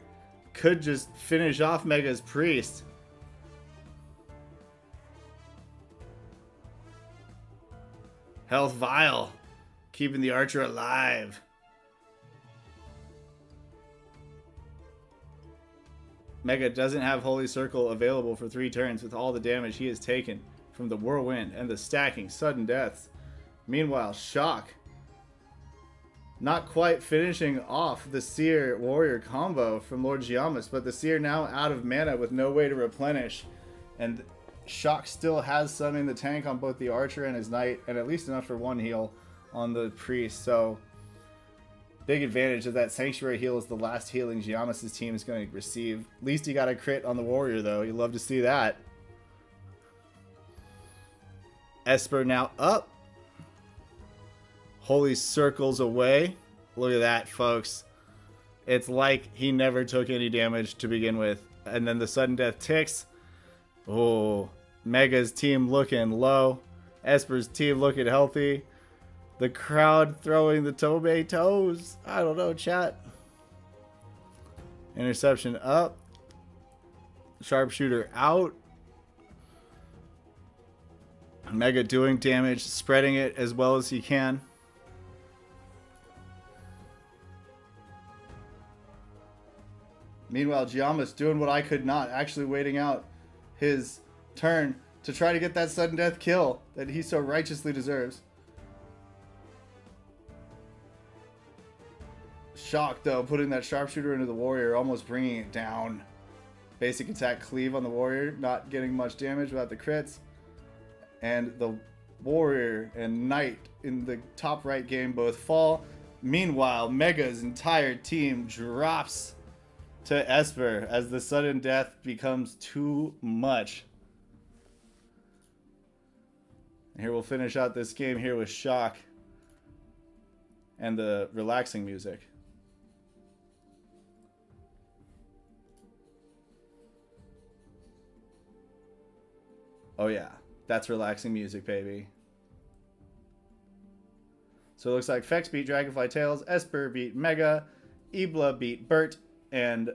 could just finish off Mega's Priest. Health Vial. Keeping the Archer alive. Mega doesn't have Holy Circle available for 3 turns with all the damage he has taken from the Whirlwind and the stacking sudden deaths. Meanwhile, Shock not quite finishing off the Seer Warrior combo from Lord Giamus, but the Seer now out of mana with no way to replenish. And Shock still has some in the tank on both the Archer and his Knight, and at least enough for 1 heal on the Priest. So big advantage of that Sanctuary heal is the last healing Giamus' team is going to receive. At least he got a crit on the Warrior, though. You'd love to see that. Esper now up. Holy Circles away. Look at that, folks. It's like he never took any damage to begin with. And then the sudden death ticks. Oh, Mega's team looking low. Esper's team looking healthy. The crowd throwing the tomatoes. I don't know, chat. Interception up. Sharpshooter out. Mega doing damage, spreading it as well as he can. Meanwhile, Giamus doing what I could not, actually waiting out his turn to try to get that sudden death kill that he so righteously deserves. Shock, though, putting that sharpshooter into the warrior, almost bringing it down. Basic attack cleave on the warrior, not getting much damage without the crits. And the warrior and knight in the top right game both fall. Meanwhile, Mega's entire team drops to Esper as the sudden death becomes too much. And here we'll finish out this game here with Shock and the relaxing music. Oh yeah, that's relaxing music, baby. So it looks like Fex beat Dragonfly Tales, Esper beat Mega, Ibla beat Bert, and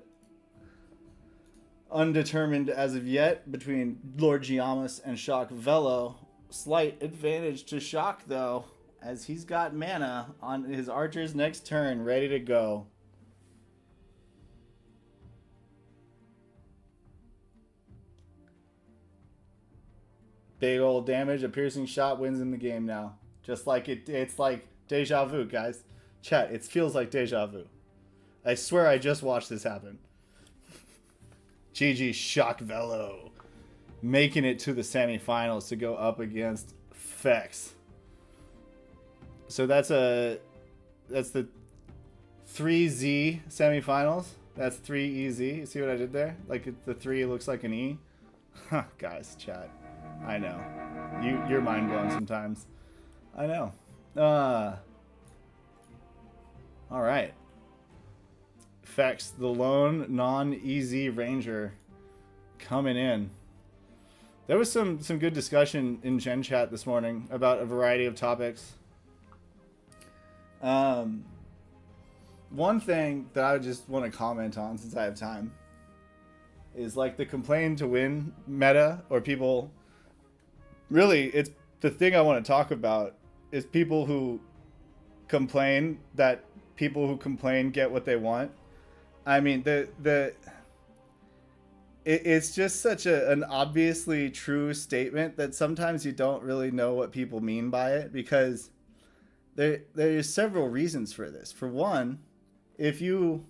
undetermined as of yet between Lord Giamas and Shock Velo. Slight advantage to Shock, though, as he's got mana on his archer's next turn, ready to go. Big old damage, a piercing shot wins in the game now. Just like it's like deja vu, guys. Chat, it feels like deja vu. I swear I just watched this happen. GG Shock Velo making it to the semifinals to go up against Fex. So that's the 3Z semifinals. That's 3EZ. You see what I did there? Like the 3 looks like an E. Huh, guys, chat. I know. You're mind blown sometimes. I know. All right. Fex, the lone non-easy ranger, coming in. There was some good discussion in Gen Chat this morning about a variety of topics. One thing that I would just want to comment on, since I have time, is like the complain to win meta, or people. Really, it's the thing I want to talk about is people who complain that people who complain get what they want. I mean, it's just such an obviously true statement that sometimes you don't really know what people mean by it, because there's several reasons for this. For one, if you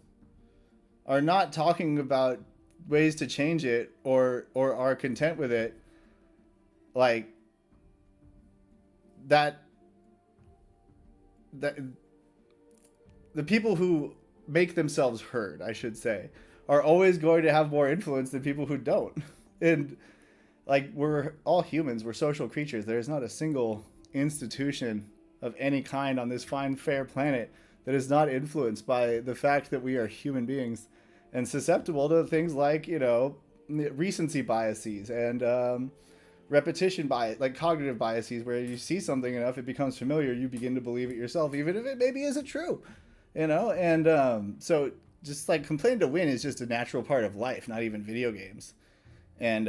are not talking about ways to change it or are content with it, like that the people who make themselves heard, I should say, are always going to have more influence than people who don't. And like, we're all humans, we're social creatures. There's not a single institution of any kind on this fine, fair planet that is not influenced by the fact that we are human beings and susceptible to things like, you know, recency biases and repetition bias, like cognitive biases, where you see something enough, it becomes familiar, you begin to believe it yourself, even if it maybe isn't true, you know? And so just like complain to win is just a natural part of life, not even video games. And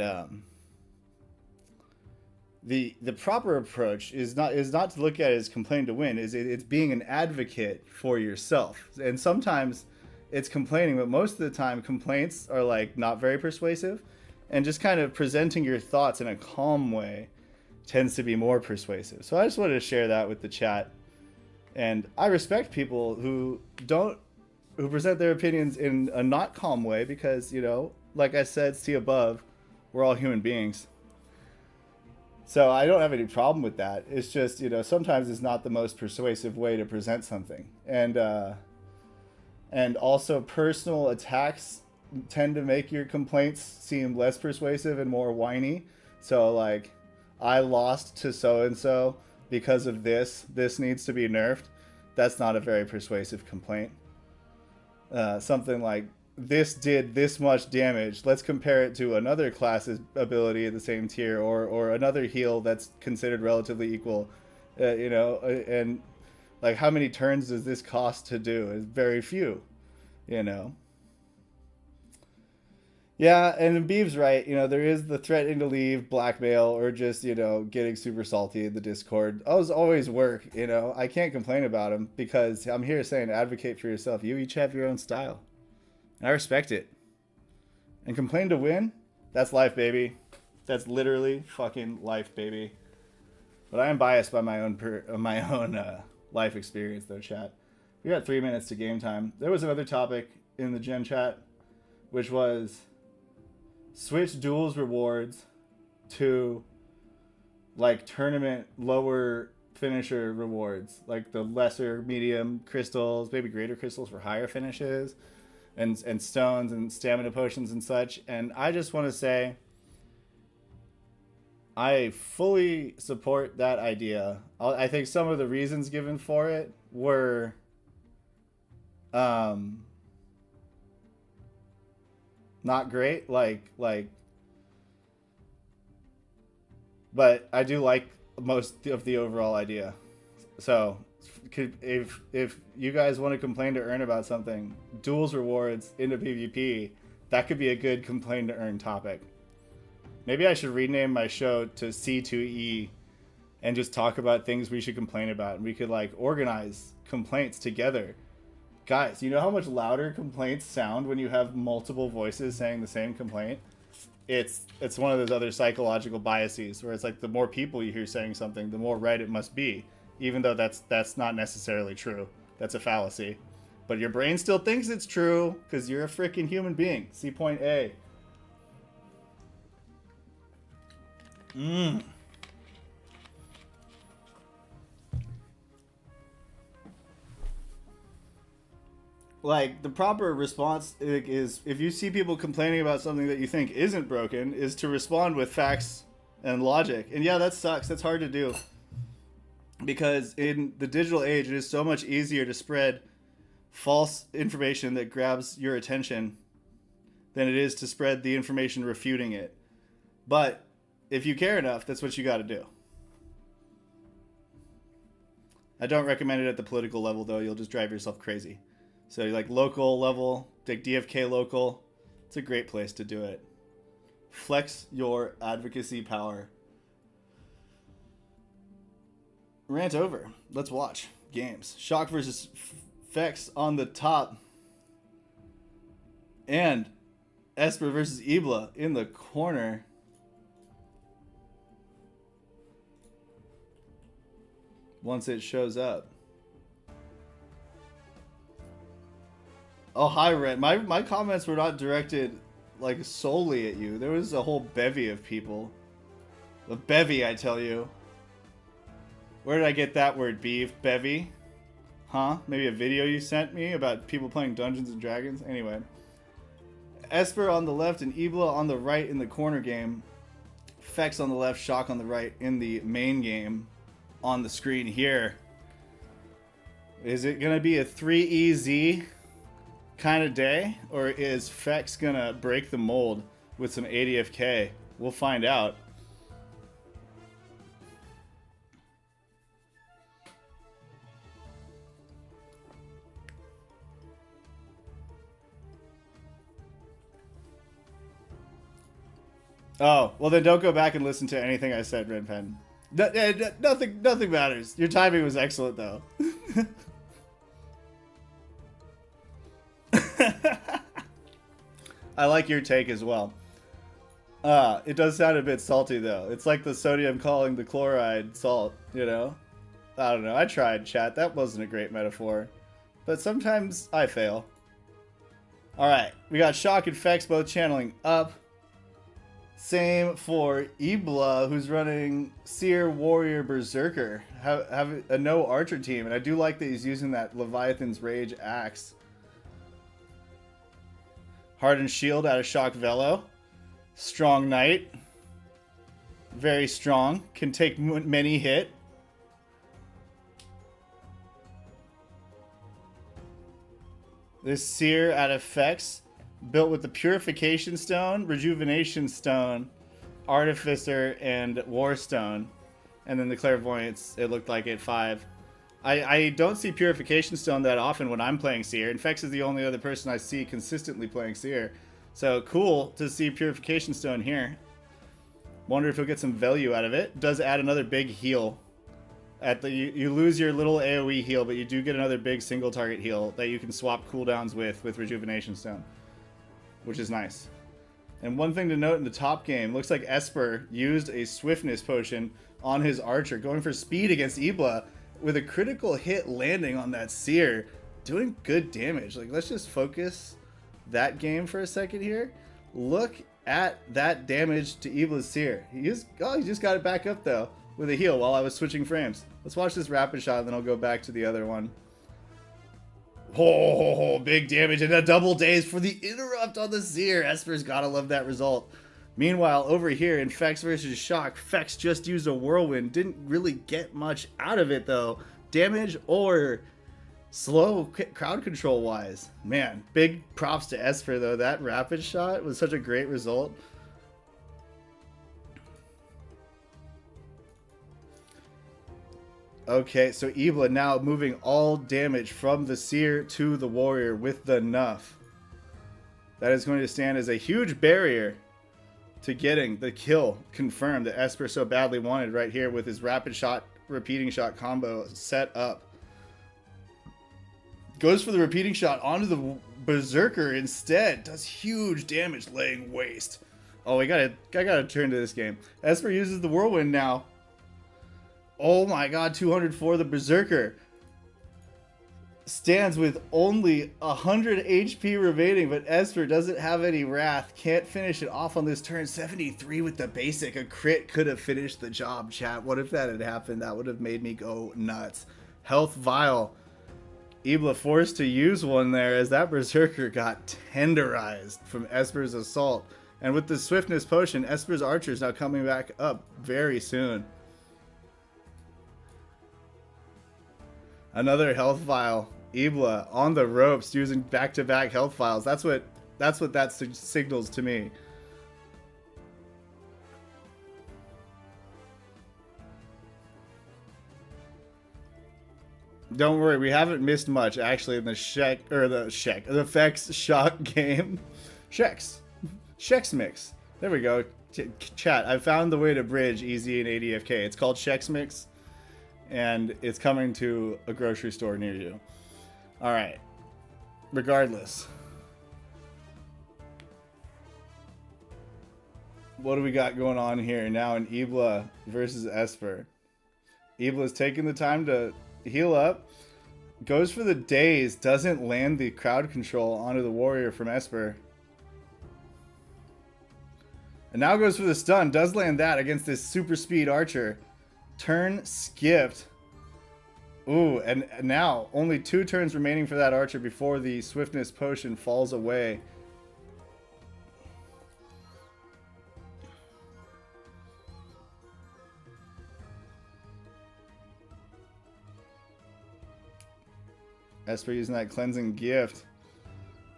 the proper approach is not to look at it as complain to win, it's being an advocate for yourself. And sometimes it's complaining, but most of the time complaints are like not very persuasive, and just kind of presenting your thoughts in a calm way tends to be more persuasive. So I just wanted to share that with the chat. And I respect people who present their opinions in a not calm way, because, you know, like I said, see above, we're all human beings. So I don't have any problem with that. It's just, you know, sometimes it's not the most persuasive way to present something. And also personal attacks tend to make your complaints seem less persuasive and more whiny. So like, I lost to so-and-so because of this needs to be nerfed. That's not a very persuasive complaint. Something like, this did this much damage, let's compare it to another class's ability at the same tier, or another heal that's considered relatively equal, you know, and like, how many turns does this cost to do? Is very few, you know. Yeah, and Beave's right, you know, there is the threatening to leave, blackmail, or just, you know, getting super salty in the Discord. Those always work, you know. I can't complain about them, because I'm here saying advocate for yourself. You each have your own style. And I respect it. And complain to win? That's life, baby. That's literally fucking life, baby. But I am biased by my own life experience, though, chat. We got 3 minutes to game time. There was another topic in the gen chat, which was switch duels rewards to like tournament lower finisher rewards, like the lesser medium crystals, maybe greater crystals for higher finishes, and stones and stamina potions and such. And I just want to say I fully support that idea. I think some of the reasons given for it were not great, but I do like most of the overall idea. So if you guys want to complain to earn about something, duels rewards into PvP, that could be a good complain to earn topic. Maybe I should rename my show to C2E and just talk about things we should complain about, and we could like organize complaints together. Guys, you know how much louder complaints sound when you have multiple voices saying the same complaint? It's one of those other psychological biases where it's like the more people you hear saying something, the more right it must be, even though that's not necessarily true. That's a fallacy. But your brain still thinks it's true because you're a freaking human being. See point A. Like, the proper response is, if you see people complaining about something that you think isn't broken, is to respond with facts and logic. And yeah, that sucks. That's hard to do. Because in the digital age, it is so much easier to spread false information that grabs your attention than it is to spread the information refuting it. But if you care enough, that's what you got to do. I don't recommend it at the political level, though. You'll just drive yourself crazy. So like local level, like DFK local, it's a great place to do it. Flex your advocacy power. Rant over. Let's watch games. Shock versus Fex on the top. And Esper versus Ibla in the corner. Once it shows up. Oh, hi, Red. My comments were not directed, like, solely at you. There was a whole bevy of people. A bevy, I tell you. Where did I get that word, Beave? Bevy? Huh? Maybe a video you sent me about people playing Dungeons and Dragons? Anyway. Esper on the left and Ibla on the right in the corner game. Fex on the left, Shock on the right in the main game on the screen here. Is it going to be a 3EZ kind of day, or is Fex gonna break the mold with some ADFK? We'll find out. Oh, well then don't go back and listen to anything I said, Red Pen. Nothing matters. Your timing was excellent, though. I like your take as well. It does sound a bit salty, though. It's like the sodium calling the chloride salt, you know? I don't know. I tried, chat. That wasn't a great metaphor. But sometimes I fail. Alright, we got Shock and Fex both channeling up. Same for Ibla, who's running Seer, Warrior, Berserker. Have a no Archer team, and I do like that he's using that Leviathan's Rage axe. Hardened Shield out of Shock Velo. Strong Knight. Very strong. Can take many hit. This Seer out of Fex. Built with the Purification Stone, Rejuvenation Stone, Artificer, and Warstone. And then the Clairvoyance, it looked like at 5. I don't see Purification Stone that often when I'm playing Seer. And Fex is the only other person I see consistently playing Seer. So cool to see Purification Stone here. Wonder if he'll get some value out of it. Does add another big heal. You lose your little AoE heal, but you do get another big single target heal that you can swap cooldowns with Rejuvenation Stone, which is nice. And one thing to note in the top game, looks like Esper used a swiftness potion on his archer, going for speed against Ibla with a critical hit landing on that Seer. doing good damage. Like, let's just focus that game for a second here. Look at that damage to Ibla's Seer. He just got it back up though with a heal while I was switching frames. Let's watch this rapid shot, and then I'll go back to the other one. Oh, big damage and a double daze for the interrupt on the Seer. Esper's gotta love that result. Meanwhile, over here in Fex versus Shock, Fex just used a whirlwind. Didn't really get much out of it though. Damage or slow crowd control wise. Man, big props to Esper though. That rapid shot was such a great result. Okay, so Ibla now moving all damage from the Seer to the Warrior with the Nuff. That is going to stand as a huge barrier to getting the kill confirmed that Esper so badly wanted right here with his rapid shot, repeating shot combo set up. Goes for the repeating shot onto the Berserker instead. Does huge damage, laying waste. Oh, I gotta turn to this game. Esper uses the Whirlwind now. Oh my god, 204 the Berserker. Stands with only 100 HP remaining, but Esper doesn't have any wrath. Can't finish it off on this turn. 73 with the basic. A crit could have finished the job, chat. What if that had happened? That would have made me go nuts. Health vial. Ibla forced to use one there as that Berserker got tenderized from Esper's assault. And with the swiftness potion, Esper's archer is now coming back up very soon. Another health vial. Ibla on the ropes using back-to-back health vials. That's what that signals to me. Don't worry, we haven't missed much actually in the Fex Shock game. Shex mix. There we go. Chat, I found the way to bridge easy and ADFK. It's called Shex mix, and it's coming to a grocery store near you. All right. Regardless, what do we got going on here now in Ibla versus Esper? Ibla's taking the time to heal up, goes for the daze, doesn't land the crowd control onto the Warrior from Esper, and now goes for the stun, does land that against this super speed archer. Turn skipped. Ooh, and now only 2 turns remaining for that archer before the swiftness potion falls away. Esper using that cleansing gift,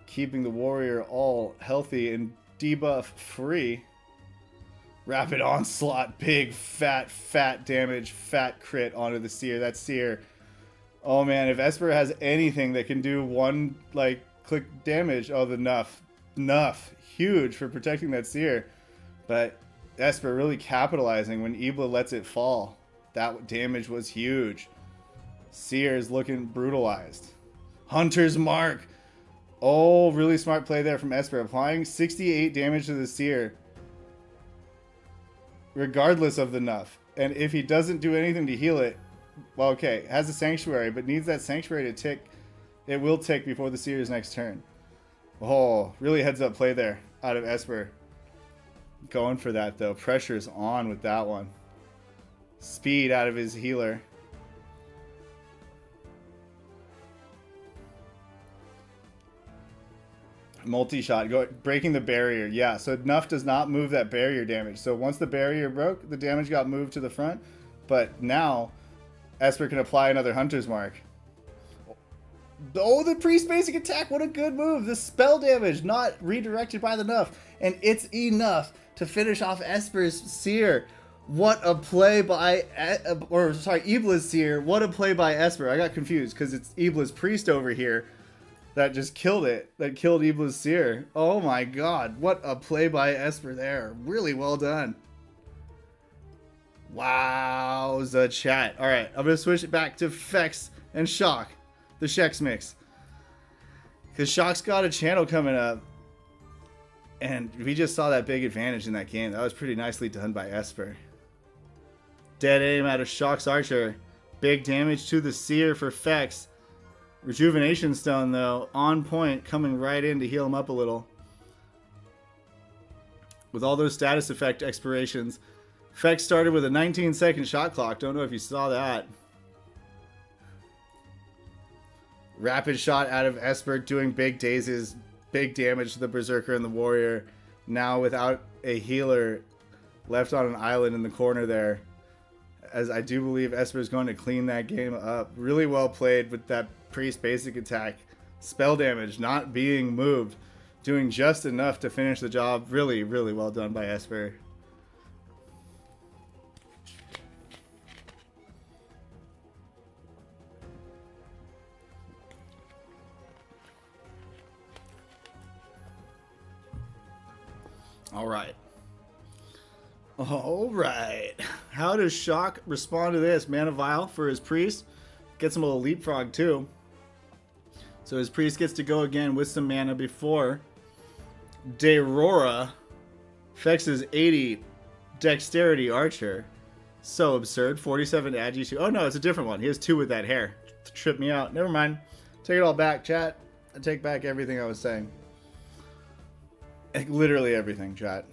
keeping the Warrior all healthy and debuff free. Rapid onslaught, big fat damage, fat crit onto the Seer. That Seer, oh man, if Esper has anything that can do one like click damage, oh, the Nuff, huge for protecting that Seer. But Esper really capitalizing when Ibla lets it fall. That damage was huge. Seer is looking brutalized. Hunter's Mark. Oh, really smart play there from Esper, applying 68 damage to the Seer, regardless of the Nuff. And if he doesn't do anything to heal it, well, okay, has a Sanctuary, but needs that Sanctuary to tick. It will tick before the Seer's next turn. Oh, really heads up play there out of Esper. Going for that though. Pressure's on with that one. Speed out of his healer. Multi-shot, breaking the barrier. Yeah, so Nuff does not move that barrier damage. So once the barrier broke, the damage got moved to the front. But now, Esper can apply another Hunter's Mark. Oh, the priest basic attack, what a good move. The spell damage not redirected by the Nuff. And it's enough to finish off Esper's Seer. What a play by, Ibla's Seer. What a play by Esper. I got confused because it's Ibla's priest over here that just killed it. That killed Ibla's Seer. Oh my god. What a play by Esper there. Really well done. Wowza chat. Alright, I'm going to switch it back to Fex and Shock. The Shex mix. Because Shock's got a channel coming up. And we just saw that big advantage in that game. That was pretty nicely done by Esper. Dead aim out of Shock's Archer. Big damage to the Seer for Fex. Rejuvenation Stone, though, on point, coming right in to heal him up a little. With all those status effect expirations. Fex started with a 19-second shot clock. Don't know if you saw that. Rapid shot out of Esper, doing big dazes, big damage to the Berserker and the Warrior. Now without a healer left on an island in the corner there. As I do believe Esper is going to clean that game up. Really well played with that Priest basic attack. Spell damage not being moved. Doing just enough to finish the job. Really, really well done by Esper. All right. All right. How does Shock respond to this? Mana Vial for his Priest. Gets him a little leapfrog too. So his Priest gets to go again with some mana before Dayrora. Fex's 80 Dexterity Archer. So absurd. 47 Agi 2. Oh no, it's a different one. He has 2 with that hair. Tripped me out. Never mind. Take it all back, chat. I take back everything I was saying. Literally everything, chat.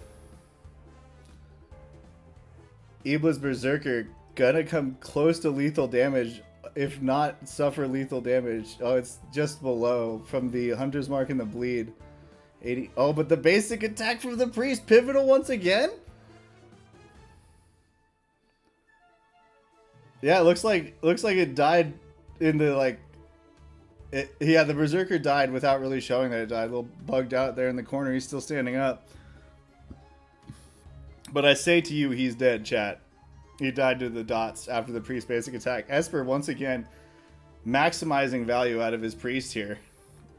Ibla's Berserker gonna come close to lethal damage, if not suffer lethal damage. Oh, it's just below from the Hunter's Mark and the Bleed. 80. Oh, but the basic attack from the Priest, pivotal once again? Yeah, it looks like it died in the like. Yeah, the Berserker died without really showing that it died. A little bugged out there in the corner. He's still standing up. But I say to you, he's dead, chat. He died to the dots after the Priest basic attack. Esper, once again, maximizing value out of his Priest here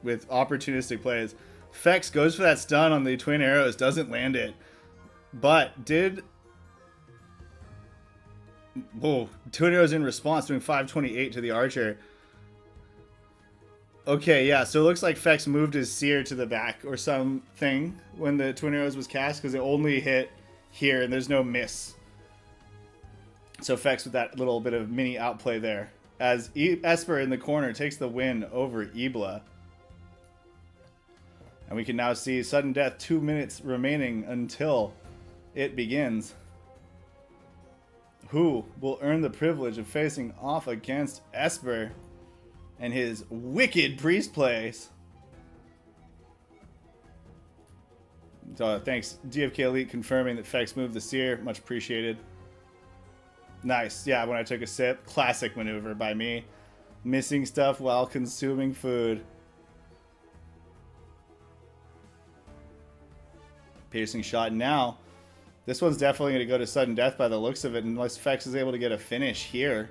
with opportunistic plays. Fex goes for that stun on the Twin Arrows, doesn't land it. But did... Whoa, Twin Arrows in response, doing 528 to the Archer. Okay, yeah, so it looks like Fex moved his Seer to the back or something when the Twin Arrows was cast, because it only hit here and there's no miss. So Fex with that little bit of mini outplay there. As Esper in the corner takes the win over Ibla. And we can now see sudden death, 2 minutes remaining until it begins. Who will earn the privilege of facing off against Esper and his wicked Priest plays? So thanks, DFK Elite, confirming that Fex moved the Seer. Much appreciated. Nice. Yeah, when I took a sip. Classic maneuver by me. Missing stuff while consuming food. Piercing shot now. This one's definitely going to go to sudden death by the looks of it, unless Fex is able to get a finish here.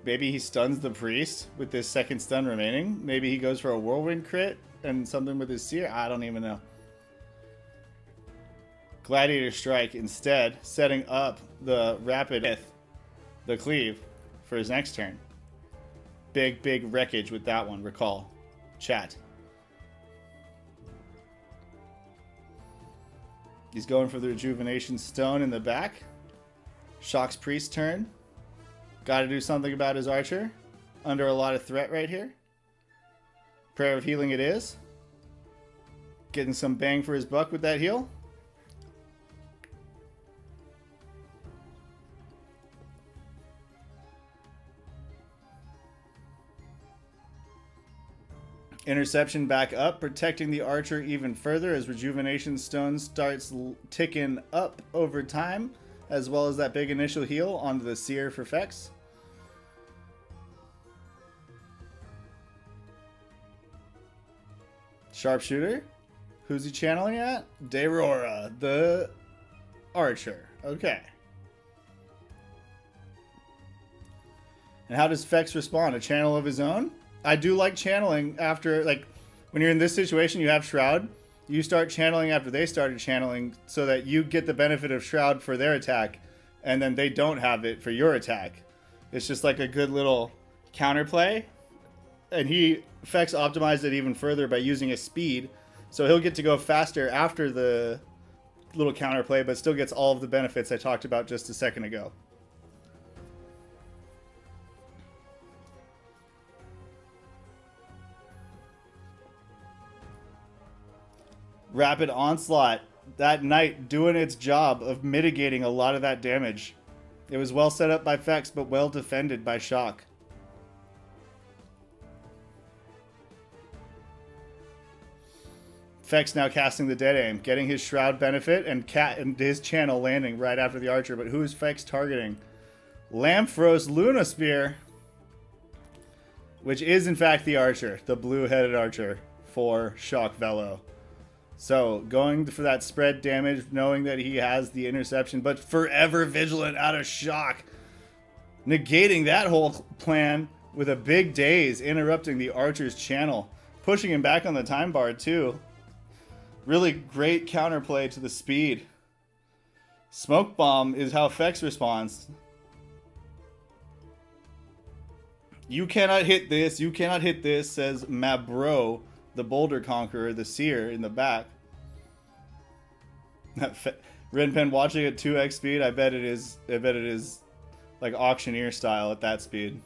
Maybe he stuns the Priest with this second stun remaining. Maybe he goes for a whirlwind crit and something with his Seer. I don't even know. Gladiator Strike instead, setting up the rapid with the cleave for his next turn. Big wreckage with that one, recall. Chat. He's going for the Rejuvenation Stone in the back. Shock's Priest turn. Got to do something about his Archer. Under a lot of threat right here. Prayer of Healing it is. Getting some bang for his buck with that heal. Interception back up, protecting the Archer even further as Rejuvenation Stone starts ticking up over time, as well as that big initial heal onto the Seer for Fex. Sharpshooter. Who's he channeling at? Dayrora, the Archer. Okay. And how does Fex respond? A channel of his own? I do like channeling after, like, when you're in this situation, you have Shroud. You start channeling after they started channeling so that you get the benefit of Shroud for their attack, and then they don't have it for your attack. It's just like a good little counterplay. And Fex optimized it even further by using a speed, so he'll get to go faster after the little counterplay, but still gets all of the benefits I talked about just a second ago. Rapid Onslaught that night doing its job of mitigating a lot of that damage. It was well set up by Fex, but well defended by Shock. Fex now casting the dead aim, getting his Shroud benefit, and his channel landing right after the Archer. But who is Fex targeting? Lamphros Luna Spear, which is in fact the Archer, the blue-headed Archer for Shock Velo. So going for that spread damage, knowing that he has the interception, but forever vigilant out of Shock, negating that whole plan with a big daze, interrupting the Archer's channel, pushing him back on the time bar too. Really great counterplay to the speed. Smoke Bomb is how Fex responds. You cannot hit this, you cannot hit this, says Mabro, the Boulder Conqueror, the Seer in the back. Renpen watching at 2x speed, I bet it is like auctioneer style at that speed.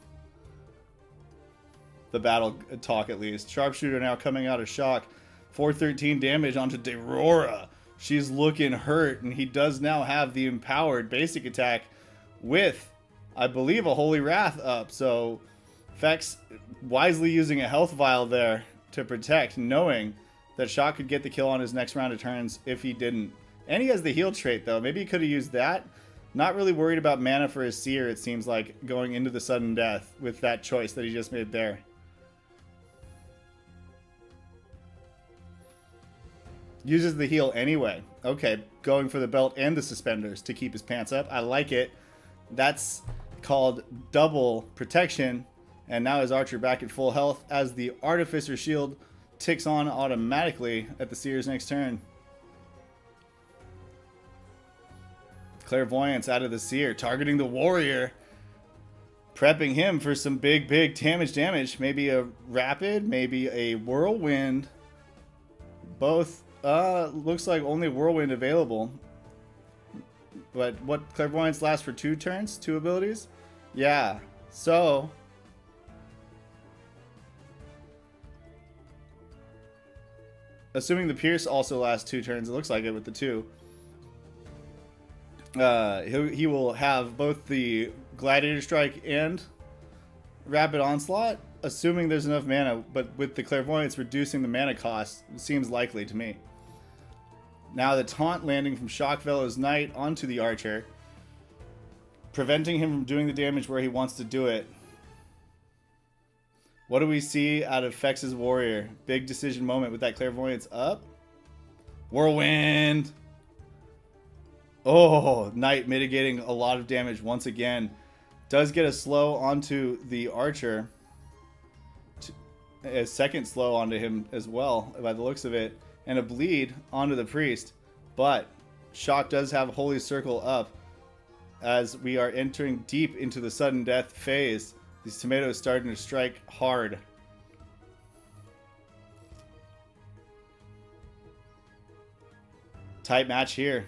The battle talk at least. Sharpshooter now coming out of Shock. 413 damage onto Derora. She's looking hurt, and he does now have the empowered basic attack with, I believe, a Holy Wrath up. So Fex wisely using a health vial there to protect, knowing that Shock could get the kill on his next round of turns if he didn't. And he has the heal trait, though. Maybe he could have used that. Not really worried about mana for his Seer, it seems like, going into the sudden death with that choice that he just made there. Uses the heal anyway. Okay, going for the belt and the suspenders to keep his pants up. I like it. That's called double protection. And now his Archer back at full health as the Artificer shield ticks on automatically at the Seer's next turn. Clairvoyance out of the Seer, targeting the Warrior. Prepping him for some big damage. Maybe a Rapid, maybe a Whirlwind. Both. Looks like only Whirlwind available. But what, Clairvoyance lasts for 2 turns? 2 abilities? Yeah. So assuming the Pierce also lasts 2 turns, it looks like it with the 2. He will have both the Gladiator Strike and Rapid Onslaught, assuming there's enough mana, but with the Clairvoyance reducing the mana cost, it seems likely to me. Now the taunt landing from Shock Velo's Knight onto the Archer, preventing him from doing the damage where he wants to do it. What do we see out of Fex's Warrior? Big decision moment with that Clairvoyance up. Whirlwind! Oh, Knight mitigating a lot of damage once again. Does get a slow onto the Archer. A second slow onto him as well, by the looks of it. And a bleed onto the Priest. But Shock does have Holy Circle up as we are entering deep into the sudden death phase. These tomatoes starting to strike hard. Tight match here.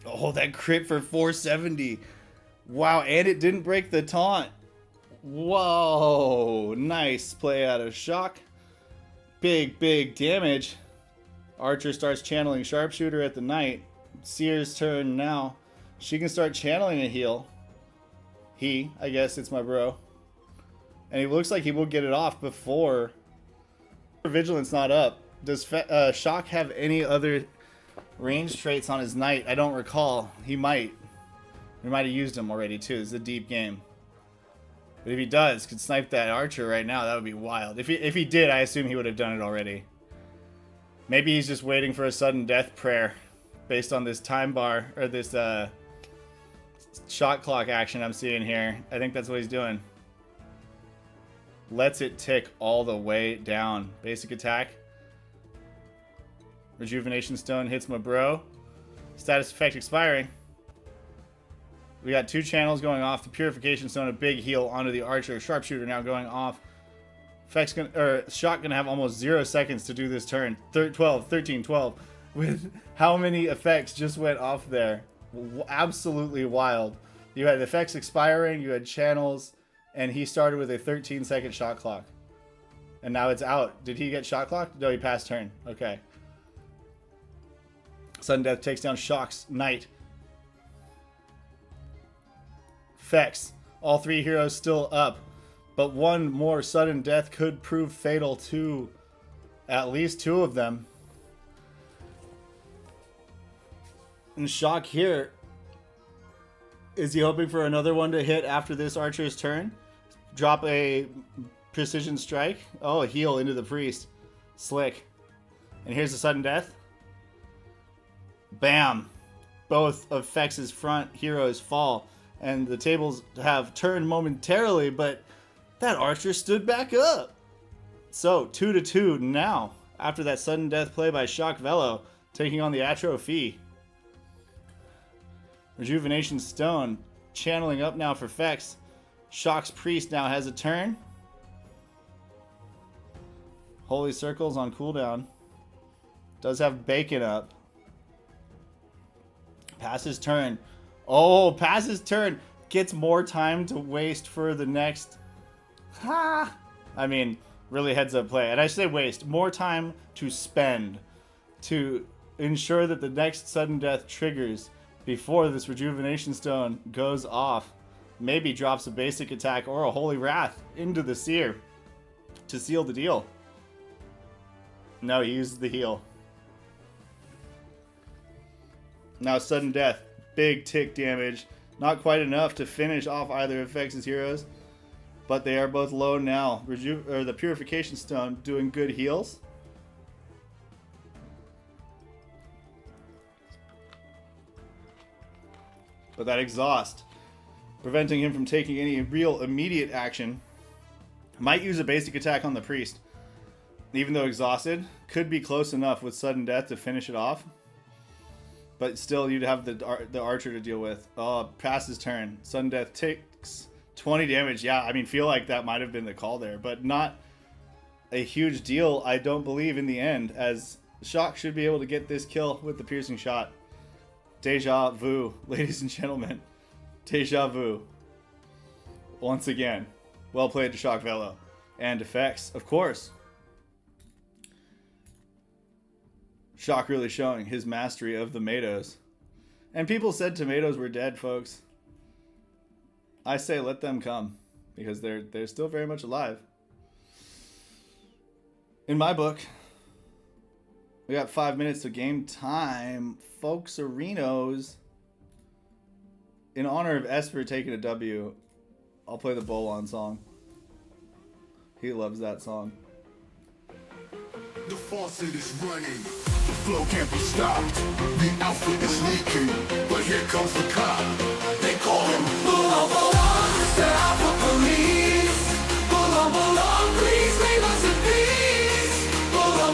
Oh, that crit for 470. Wow, and it didn't break the taunt. Whoa, nice play out of Shock. Big damage. Archer starts channeling Sharpshooter at the Knight. Seer's turn now. She can start channeling a heal. I guess it's my bro. And he looks like he will get it off before Vigilance not up. Does Shock have any other range traits on his Knight? I don't recall. He might. We might have used him already too. This is a deep game. But if he does, could snipe that Archer right now, that would be wild. If he did, I assume he would have done it already. Maybe he's just waiting for a sudden death prayer based on this time bar, or this shot clock action I'm seeing here. I think that's what he's doing. Lets it tick all the way down. Basic attack. Rejuvenation Stone hits my bro. Status effect expiring. We got 2 channels going off. The Purification Stone, a big heal onto the Archer. Sharpshooter now going off. Shock gonna have almost 0 seconds to do this turn. 12, 13, 12. With how many effects just went off there. Absolutely wild. You had effects expiring. You had channels. and he started with a 13-second shot clock. And now it's out. Did he get shot clocked? No, he passed turn. Okay. Sudden Death takes down Shock's Knight. Fex. All three heroes still up. But one more Sudden Death could prove fatal to at least two of them. And Shock here. Is he hoping for another one to hit after this archer's turn? Drop a precision strike. Oh, a heal into the priest. Slick. And here's the Sudden Death. Bam. Both of Fex's front heroes fall. And the tables have turned momentarily, but that archer stood back up. So, 2-2 now. After that Sudden Death play by Shock Velo, taking on the Atrophy. Rejuvenation Stone channeling up now for Fex. Shock's Priest now has a turn. Holy Circle's on cooldown. Does have Bacon up. Passes turn. Oh, passes turn. Gets more time to waste for the next. Ha! I mean, really heads up play. And I say waste. More time to spend to ensure that the next Sudden Death triggers before this Rejuvenation Stone goes off. Maybe drops a basic attack or a Holy Wrath into the Seer to seal the deal. No, he uses the heal. Now Sudden Death. Big tick damage. Not quite enough to finish off either of Fex's heroes. But they are both low now. The Purification Stone doing good heals. But that exhaust, preventing him from taking any real immediate action. Might use a basic attack on the priest. Even though exhausted, could be close enough with Sudden Death to finish it off. But still, you'd have the archer to deal with. Oh, passes turn. Sudden Death takes 20 damage. Yeah, I mean, feel like that might have been the call there. But not a huge deal, I don't believe, in the end. As Shock should be able to get this kill with the piercing shot. Deja vu, ladies and gentlemen. Deja vu. Once again. Well played to Shock Velo. And effects, of course. Shock really showing his mastery of the tomatoes. And people said tomatoes were dead, folks. I say let them come. Because they're still very much alive. In my book, we got 5 minutes to game time. Folks Arenos. In honor of Esper taking a W, I'll play the Bolon song. He loves that song. The faucet is running, the flow can't be stopped. The outfit is leaking, but here comes the cop. They call him Bolon, Mr. Alpha Police. Bolon, please leave us in peace. Bolon,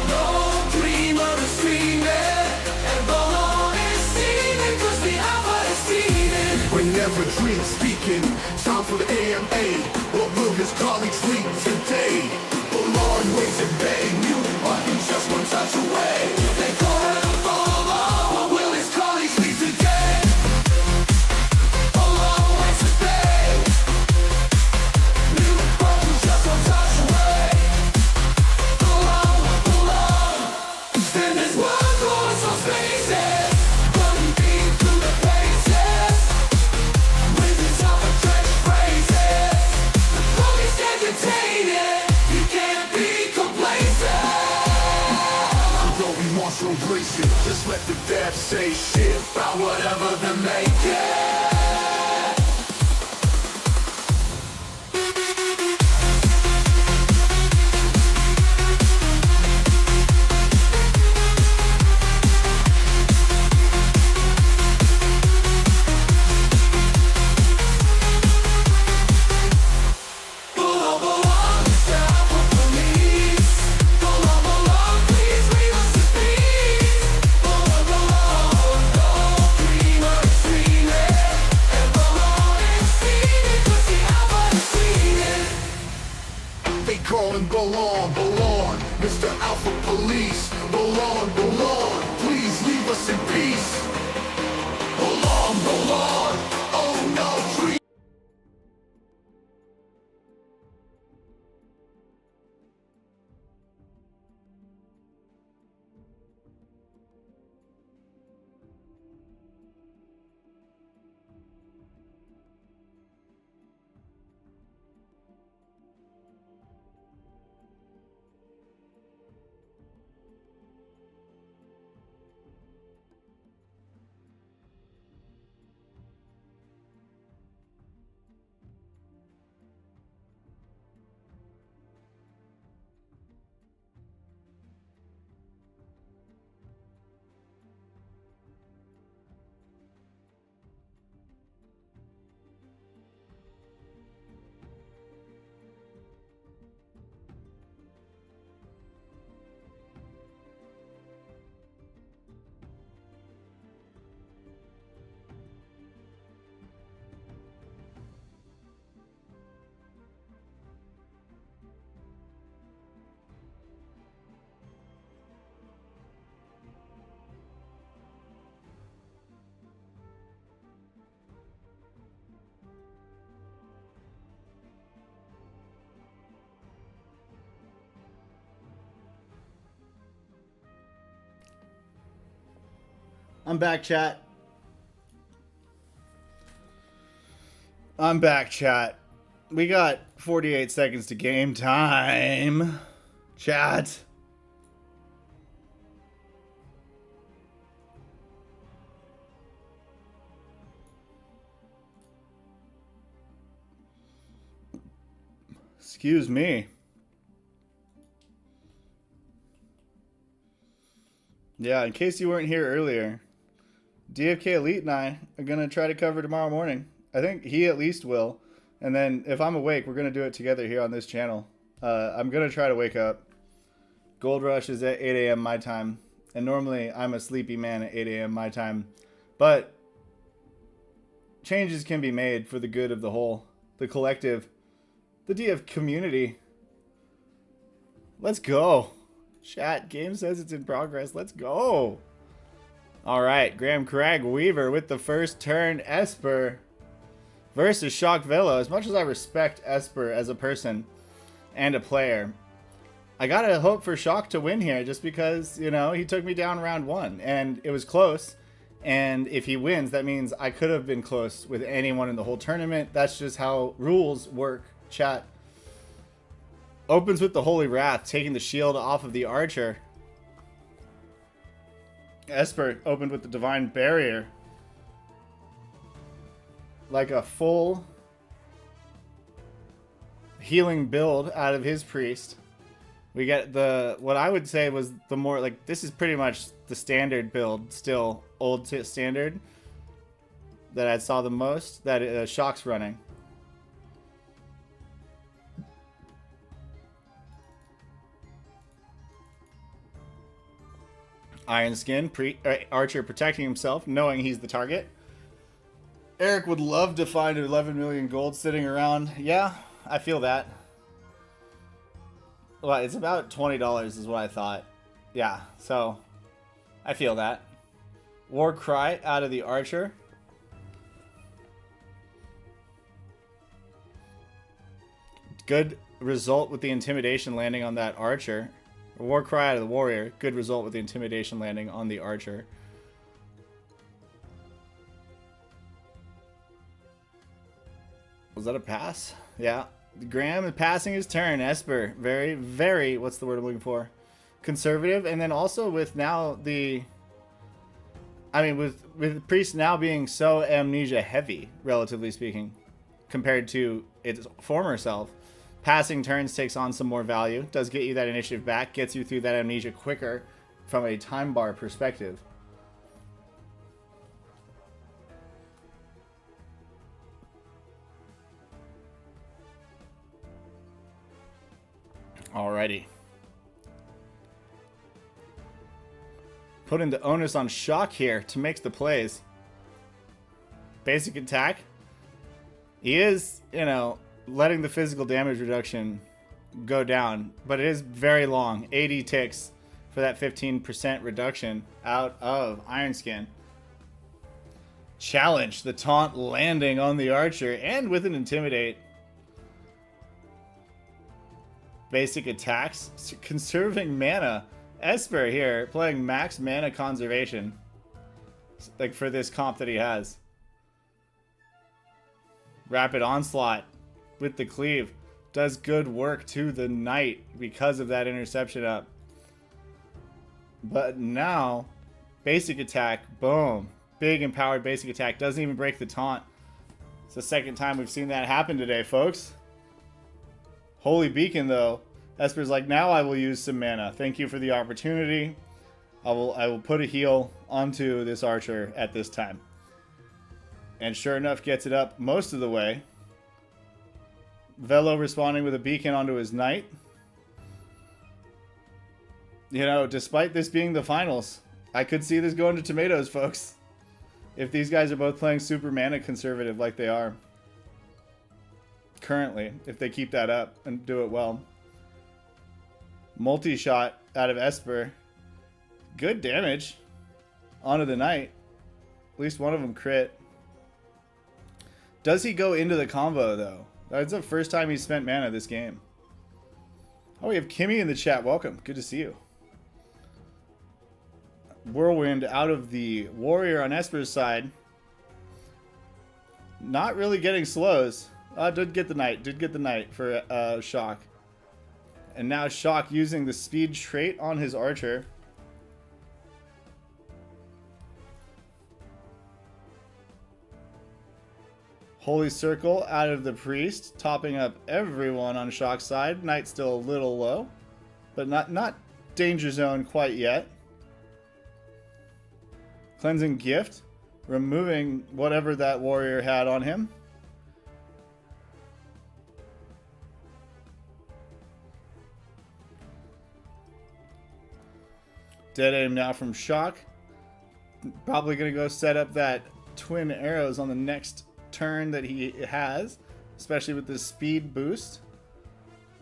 no dreamer is dreaming, and Bolon is steaming, cause the Alpha is steaming. Whenever dreams speaking, time for the AMA. What will his colleagues read today? Bolon waits in vain, you are just one touch away. They call him Bolon, what will his colleagues read today? Bolon waits in vain, you are just one touch away. Bolon, and his world goes on spaces, running deep through the faces, with his alpha-trench phrases. The police can't contain it. Just let the death say shit about whatever they're making. Bolon, Mr. Alpha Police. Bolon, please leave us in peace. Bolon, oh no, I'm back, chat. I'm back, chat. We got 48 seconds to game time. Chat. Excuse me. Yeah, in case you weren't here earlier, DFK Elite and I are going to try to cover tomorrow morning. I think he at least will. And then if I'm awake, we're going to do it together here on this channel. I'm going to try to wake up. Gold Rush is at 8 a.m. my time. And normally I'm a sleepy man at 8 a.m. my time. But changes can be made for the good of the whole, the collective, the DF community. Let's go. Chat, game says it's in progress. Let's go. All right, Graham Crag Weaver with the first turn. Esper versus Shock Velo. As much as I respect Esper as a person and a player, I gotta hope for Shock to win here just because, you know, he took me down round one and it was close. And if he wins, that means I could have been close with anyone in the whole tournament. That's just how rules work, chat. Opens with the Holy Wrath, taking the shield off of the Archer. Esper opened with the Divine Barrier. Like a full healing build out of his Priest. We get the, what I would say was the more, like, this is pretty much the standard build, still old standard, that I saw the most, that Shock's running. Iron Skin, Archer protecting himself, knowing he's the target. Eric would love to find 11 million gold sitting around. Yeah, I feel that. Well, it's about $20 is what I thought. Yeah, so I feel that. War Cry out of the Archer. Good result with the Intimidation landing on that Archer. War Cry out of the Warrior. Good result with the Intimidation landing on the Archer. Was that a pass? Yeah. Graham is passing his turn. Esper. Very, very, what's the word I'm looking for? Conservative. And then also with now the... I mean, with Priest now being so amnesia heavy, relatively speaking, compared to its former self. Passing turns takes on some more value. Does get you that initiative back. Gets you through that amnesia quicker from a time bar perspective. Alrighty. Putting the onus on Shock here to make the plays. Basic attack. He is, you know, letting the physical damage reduction go down, but it is very long. 80 ticks for that 15% reduction out of Iron Skin. Challenge, the taunt landing on the Archer, and with an Intimidate. Basic attacks, conserving mana. Esper here playing max mana conservation, like for this comp that he has. Rapid Onslaught with the cleave does good work to the knight because of that interception up. But now, basic attack, boom. Big empowered basic attack, doesn't even break the taunt. It's the second time we've seen that happen today, folks. Holy Beacon, though. Esper's like, now I will use some mana. Thank you for the opportunity. I will put a heal onto this Archer at this time. And sure enough, gets it up most of the way. Velo responding with a beacon onto his knight. You know, despite this being the finals, I could see this going to tomatoes, folks. If these guys are both playing super mana conservative like they are currently, if they keep that up and do it well. Multi-shot out of Esper. Good damage onto the knight. At least one of them crit. Does he go into the combo, though? That's the first time he's spent mana this game. Oh, we have Kimmy in the chat. Welcome. Good to see you. whirlwind out of the warrior on Esper's side. Not really getting slows. Did get the knight for Shock. And now Shock using the speed trait on his archer. Holy Circle out of the priest, topping up everyone on Shock's side. Knight still a little low, but not danger zone quite yet. Cleansing Gift, removing whatever that warrior had on him. Dead aim now from Shock. Probably going to go set up that twin arrows on the next turn that he has, especially with the speed boost.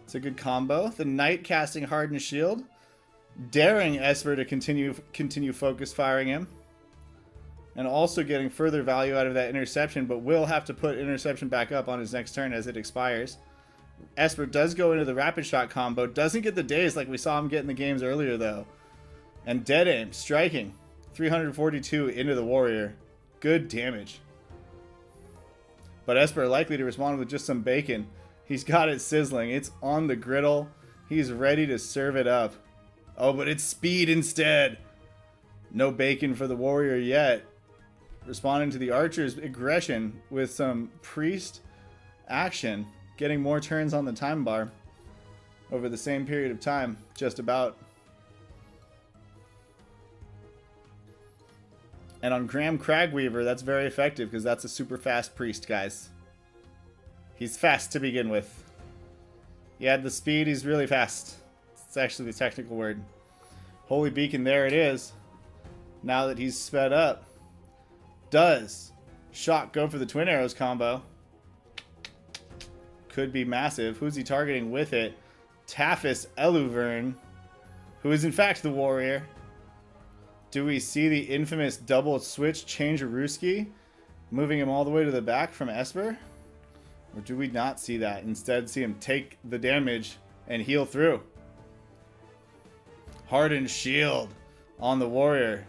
It's a good combo. The Knight casting Hardened Shield, daring Esper to continue focus firing him, and also getting further value out of that interception, but will have to put interception back up on his next turn as it expires. Esper does go into the rapid shot combo, doesn't get the daze like we saw him get in the games earlier though. And dead aim, striking 342 into the warrior. Good damage. But Esper likely to respond with just some bacon. He's got it sizzling. It's on the griddle. He's ready to serve it up. Oh, but it's speed instead. No bacon for the warrior yet. Responding to the archer's aggression with some priest action. Getting more turns on the time bar over the same period of time. Just about. And on Graham Cragweaver, that's very effective because that's a super fast priest, guys. He's fast to begin with. He had the speed, he's really fast. It's actually the technical word. Holy Beacon, there it is. Now that he's sped up. Does Shock go for the Twin Arrows combo? Could be massive. Who's he targeting with it? Taphis Eluvern, who is in fact the warrior. Do we see the infamous double switch Changerooski, moving him all the way to the back from Esper? Or do we not see that? Instead, see him take the damage and heal through. Hardened Shield on the warrior,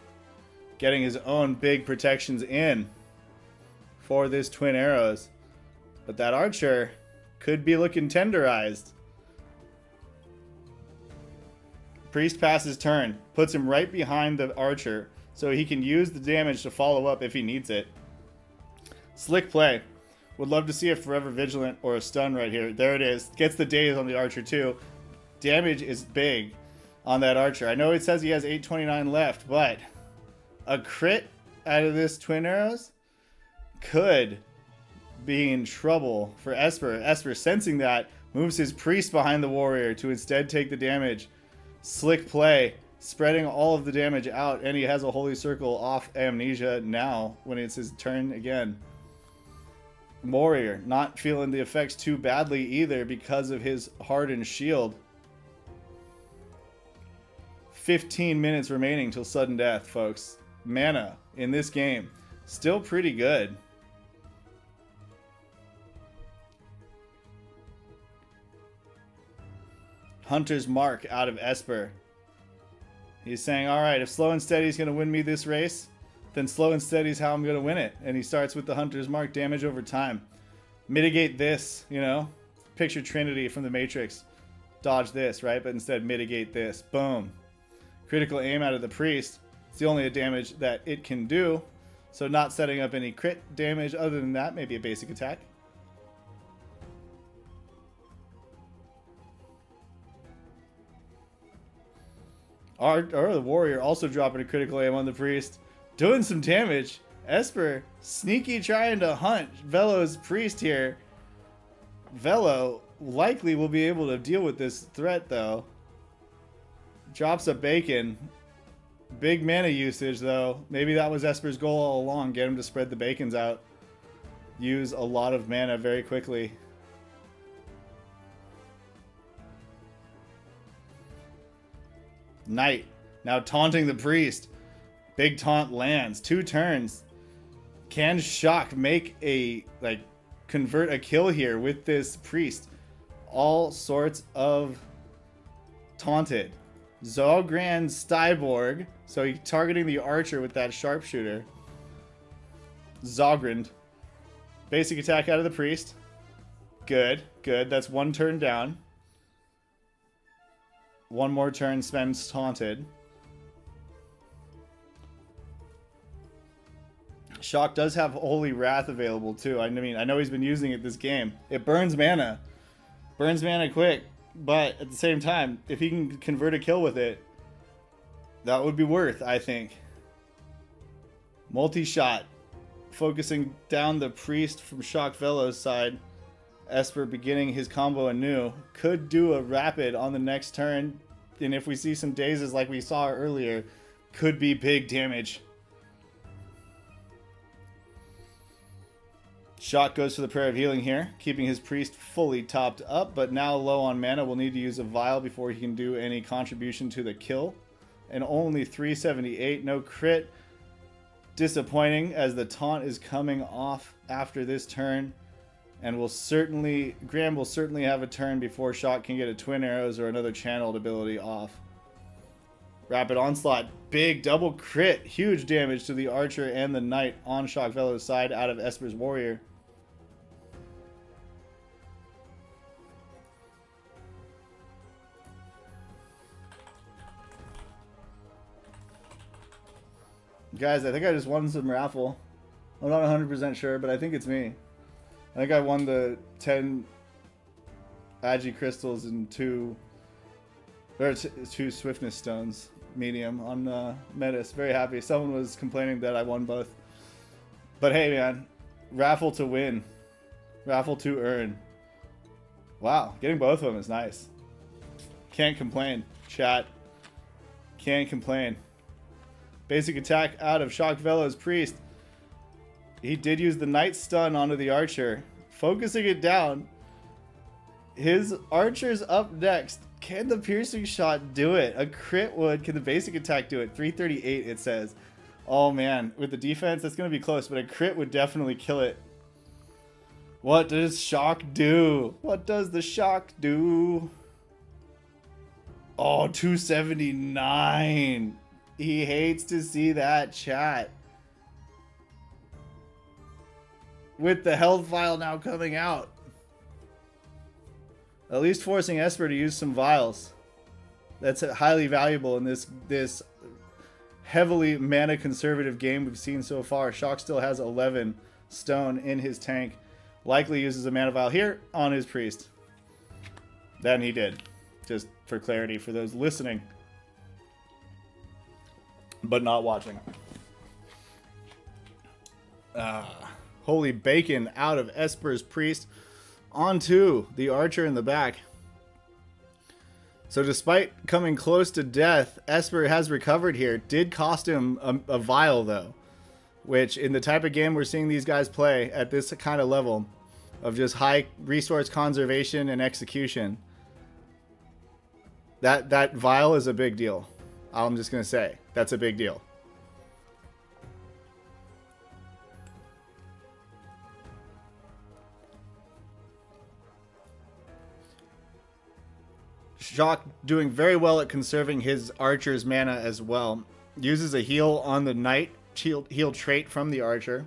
getting his own big protections in for this Twin Arrows. But that archer could be looking tenderized. Priest passes turn, puts him right behind the archer so he can use the damage to follow up if he needs it. Slick play. Would love to see a Forever Vigilant or a stun right here. There it is. Gets the daze on the archer too. Damage is big on that archer. I know it says he has 829 left, but a crit out of this Twin Arrows could be in trouble for Esper. Esper, sensing that, moves his priest behind the warrior to instead take the damage. Slick play, spreading all of the damage out, and he has a Holy Circle off Amnesia now when it's his turn again. Warrior not feeling the effects too badly either because of his Hardened Shield. 15 minutes remaining till sudden death, folks. Mana in this game still pretty good. Hunter's Mark out of Esper. He's saying, alright, if slow and steady is going to win me this race, then slow and steady is how I'm going to win it. And he starts with the Hunter's Mark, damage over time. Mitigate this, you know? Picture Trinity from the Matrix. Dodge this, right? But instead mitigate this. Boom. Critical aim out of the Priest. It's the only damage that it can do. So not setting up any crit damage other than that. Maybe a basic attack. Or the warrior also dropping a critical aim on the priest. Doing some damage. Esper sneaky trying to hunt Velo's priest here. Velo likely will be able to deal with this threat though. Drops a bacon. Big mana usage though. Maybe that was Esper's goal all along. Get him to spread the bacons out. Use a lot of mana very quickly. Knight now taunting the priest. Big taunt lands. 2 turns. Can Shock make a convert a kill here with this priest? All sorts of taunted. Zolgran Styborg. So he's targeting the archer with that sharpshooter. Zogrand. Basic attack out of the priest. Good, good. That's one turn down. One more turn spends taunted. Shock does have Holy Wrath available too. I mean, I know he's been using it this game. It burns mana. Burns mana quick. But at the same time, if he can convert a kill with it, that would be worth, I think. Multi-shot. Focusing down the priest from Shock Velo's side. Esper beginning his combo anew. Could do a rapid on the next turn. And if we see some dazes like we saw earlier, could be big damage. Shock goes for the Prayer of Healing here, keeping his priest fully topped up, but now low on mana. Will need to use a vial before he can do any contribution to the kill. And only 378, no crit. Disappointing, as the taunt is coming off after this turn. And Graham will certainly have a turn before Shock can get a Twin Arrows or another channeled ability off. Rapid Onslaught, big double crit, huge damage to the Archer and the Knight on Shock Velo's side out of Esper's Warrior. Guys, I think I just won some raffle. I'm not 100% sure, but I think it's me. I think I won the 10 Agi Crystals and two Swiftness Stones medium on Metis. Very happy. Someone was complaining that I won both. But hey, man. Raffle to win. Raffle to earn. Wow. Getting both of them is nice. Can't complain. Chat. Can't complain. Basic attack out of Shock Velo's priest. He did use the Knight stun onto the Archer. Focusing it down. His Archer's up next. Can the piercing shot do it? A crit would. Can the basic attack do it? 338 it says. Oh man. With the defense, that's going to be close. But a crit would definitely kill it. What does Shock do? What does the Shock do? Oh, 279. He hates to see that, chat. With the health vial now coming out. At least forcing Esper to use some vials. That's highly valuable in this heavily mana conservative game we've seen so far. Shock still has 11 stone in his tank. Likely uses a mana vial here on his priest. Then he did. Just for clarity for those listening. But not watching. Holy bacon out of Esper's priest onto the Archer in the back. So despite coming close to death, Esper has recovered here. Did cost him a vial though, which in the type of game we're seeing these guys play at this kind of level of just high resource conservation and execution, that vial is a big deal. I'm just gonna say that's a big deal. Shock doing very well at conserving his Archer's mana as well. Uses a heal on the Knight, heal trait from the Archer.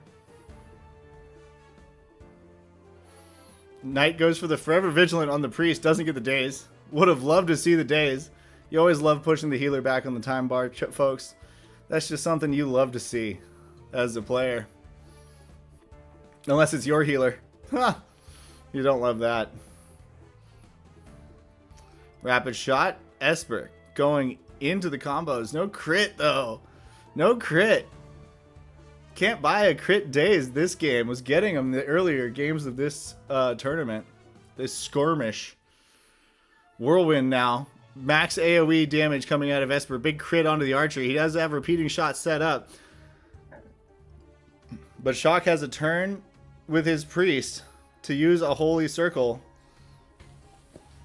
Knight goes for the Forever Vigilant on the Priest, doesn't get the daze. Would have loved to see the daze. You always love pushing the healer back on the time bar, folks. That's just something you love to see as a player. Unless it's your healer. You don't love that. Rapid shot. Esper going into the combos. No crit, though. No crit. Can't buy a crit daze this game. Was getting them the earlier games of this tournament. This skirmish. Whirlwind now. Max AoE damage coming out of Esper. Big crit onto the Archer. He does have repeating shots set up. But Shock has a turn with his priest to use a holy circle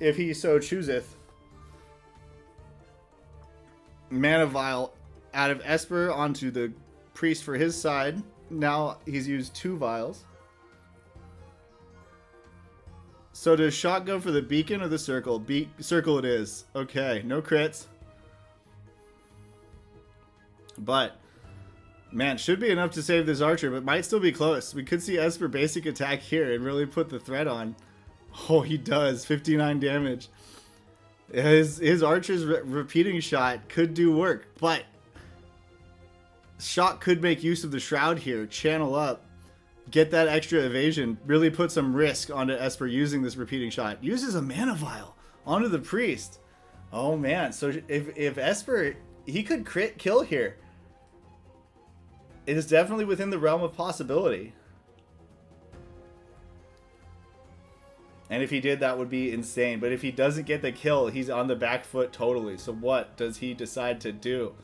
if he so chooseth. Mana vial out of Esper onto the priest for his side. Now he's used 2 vials. So does Shock go for the beacon or the circle? Circle it is. Okay, no crits. But, man, should be enough to save this archer, but might still be close. We could see Esper basic attack here and really put the threat on. Oh, he does. 59 damage. His archer's repeating shot could do work, but Shock could make use of the Shroud here, channel up, get that extra evasion, really put some risk onto Esper using this repeating shot. Uses a mana vial onto the priest. Oh man, so if Esper, he could crit kill here. It is definitely within the realm of possibility. And if he did, that would be insane. But if he doesn't get the kill, he's on the back foot totally. So what does he decide to do?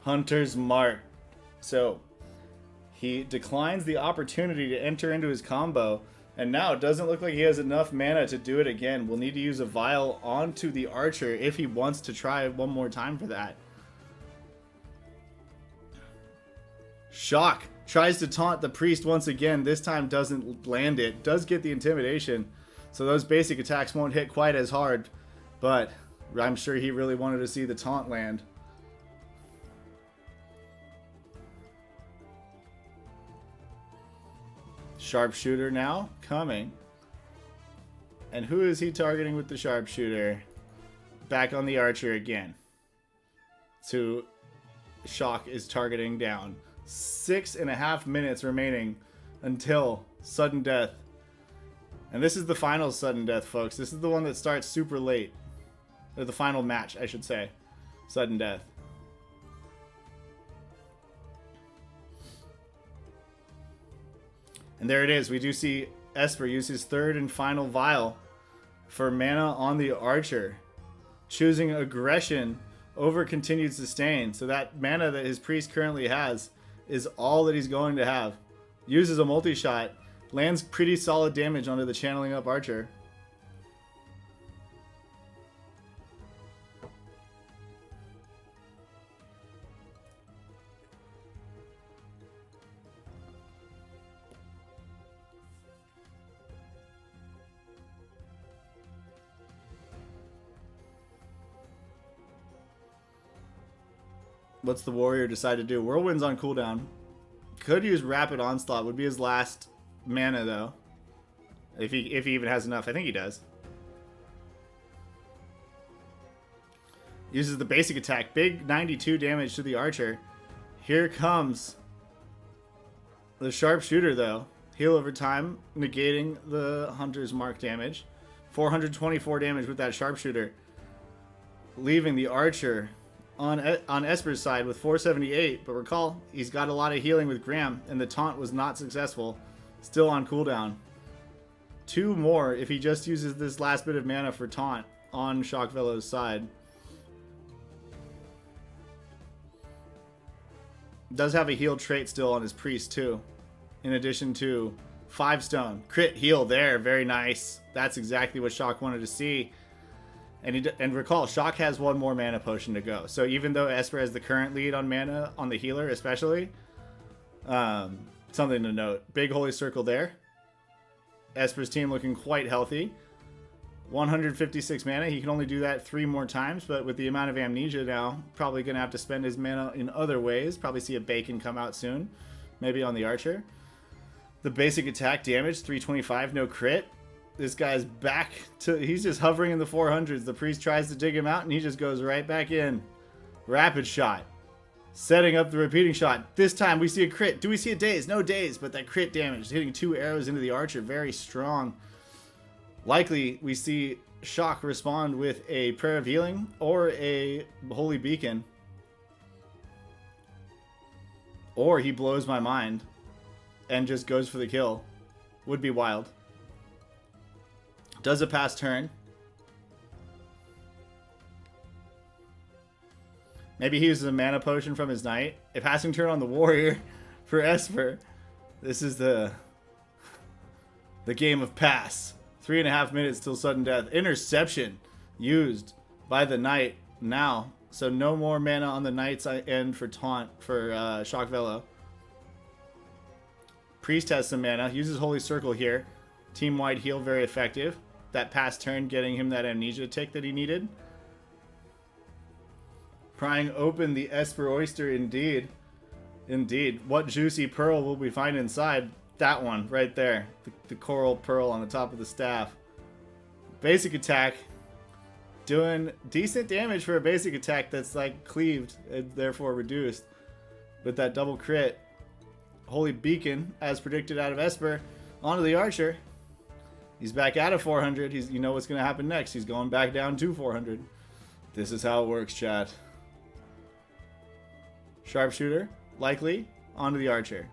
Hunter's Mark. So he declines the opportunity to enter into his combo. And now it doesn't look like he has enough mana to do it again. We'll need to use a vial onto the archer if he wants to try one more time for that. Shock tries to taunt the priest once again. This time doesn't land it. Does get the intimidation. So those basic attacks won't hit quite as hard. But I'm sure he really wanted to see the taunt land. Sharpshooter now coming. And who is he targeting with the sharpshooter? Back on the archer again. So Shock is targeting down. 6.5 minutes remaining until sudden death. And this is the final sudden death, folks. This is the one that starts super late. Or the final match, I should say. Sudden death. And there it is. We do see Esper use his third and final vial for mana on the archer. Choosing aggression over continued sustain. So that mana that his priest currently has is all that he's going to have. Uses a multi-shot. Lands pretty solid damage onto the channeling up archer. What's the warrior decide to do? Whirlwind's on cooldown. Could use Rapid Onslaught. Would be his last mana though. If he even has enough. I think he does. Uses the basic attack. Big 92 damage to the archer. Here comes the sharpshooter though. Heal over time, negating the Hunter's Mark damage. 424 damage with that sharpshooter. Leaving the archer on Esper's side with 478, but recall, he's got a lot of healing with Graham, and the taunt was not successful. Still on cooldown. 2 more if he just uses this last bit of mana for taunt on Shockvellow's side. Does have a heal trait still on his priest too, in addition to 5 stone. Crit heal there, very nice. That's exactly what Shock wanted to see. And recall, Shock has 1 more mana potion to go. So even though Esper has the current lead on mana on the healer especially, something to note. Big holy circle there. Esper's team looking quite healthy. 156 mana. He can only do that 3 more times, but with the amount of amnesia now, probably going to have to spend his mana in other ways. Probably see a bacon come out soon. Maybe on the archer. The basic attack damage, 325, no crit. This guy's back to... He's just hovering in the 400s. The priest tries to dig him out, and he just goes right back in. Rapid shot. Setting up the repeating shot. This time we see a crit. Do we see a daze? No daze, but that crit damage. Hitting 2 arrows into the archer. Very strong. Likely we see Shock respond with a Prayer of Healing or a Holy Beacon. Or he blows my mind and just goes for the kill. Would be wild. Does a pass turn. Maybe he uses a mana potion from his knight. A passing turn on the warrior for Esper. This is the game of pass. 3.5 minutes till sudden death. Interception used by the knight now. So no more mana on the knight's end for taunt for Shockvellow. Priest has some mana. Uses Holy Circle here. Team-wide heal, very effective. That pass turn getting him that amnesia tick that he needed. Prying open the Esper Oyster indeed. Indeed. What juicy pearl will we find inside? That one right there. The coral pearl on the top of the staff. Basic attack. Doing decent damage for a basic attack that's like cleaved and therefore reduced. With that double crit. Holy Beacon, as predicted out of Esper. Onto the Archer. He's back out of 400. You know what's going to happen next. He's going back down to 400. This is how it works, chat. Sharpshooter, likely, onto the Archer.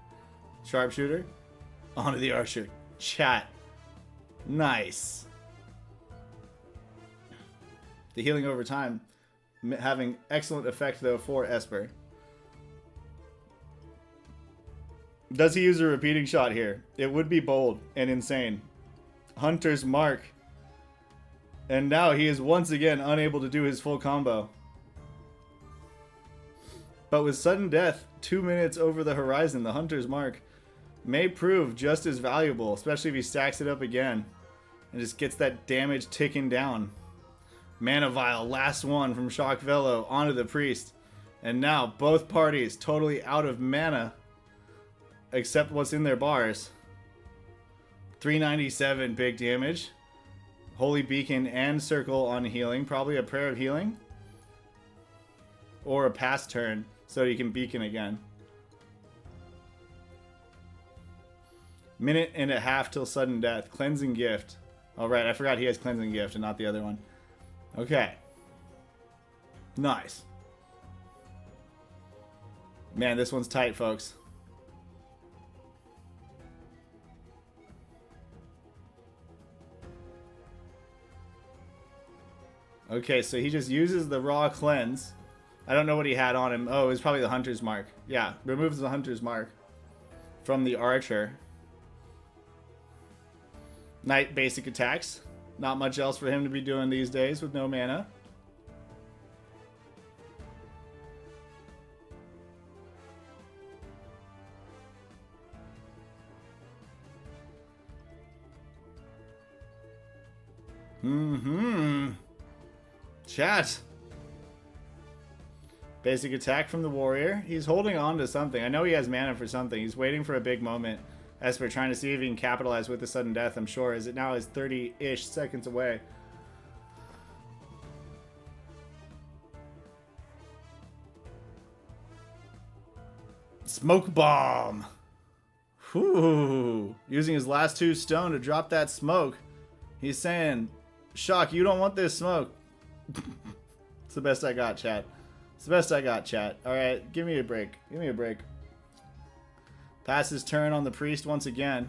Sharpshooter, onto the Archer. Chat. Nice. The healing over time having excellent effect, though, for Esper. Does he use a repeating shot here? It would be bold and insane. Hunter's Mark. And now he is once again unable to do his full combo. But with sudden death 2 minutes over the horizon, the Hunter's Mark may prove just as valuable, especially if he stacks it up again and just gets that damage ticking down. Mana Vial, last one from Shock Velo onto the Priest. And now both parties totally out of mana except what's in their bars. 397 big damage. Holy Beacon and Circle on healing. Probably a Prayer of Healing. Or a pass turn so you can beacon again. Minute and a half till sudden death. Cleansing Gift. Alright, I forgot he has Cleansing Gift and not the other one. Okay. Nice. Man, this one's tight, folks. Okay, so he just uses the raw cleanse. I don't know what he had on him. Oh, it was probably the Hunter's Mark. Yeah, removes the Hunter's Mark from the Archer. Knight basic attacks. Not much else for him to be doing these days with no mana. Chat. Basic attack from the warrior. He's holding on to something. I know he has mana for something. He's waiting for a big moment. Esper trying to see if he can capitalize with the sudden death, I'm sure, as it now is 30-ish seconds away. Smoke bomb. Whew. Using his last 2 stone to drop that smoke. He's saying, Shock, you don't want this smoke. It's the best I got, chat. It's the best I got, chat. Alright, give me a break. Give me a break. Pass his turn on the Priest once again.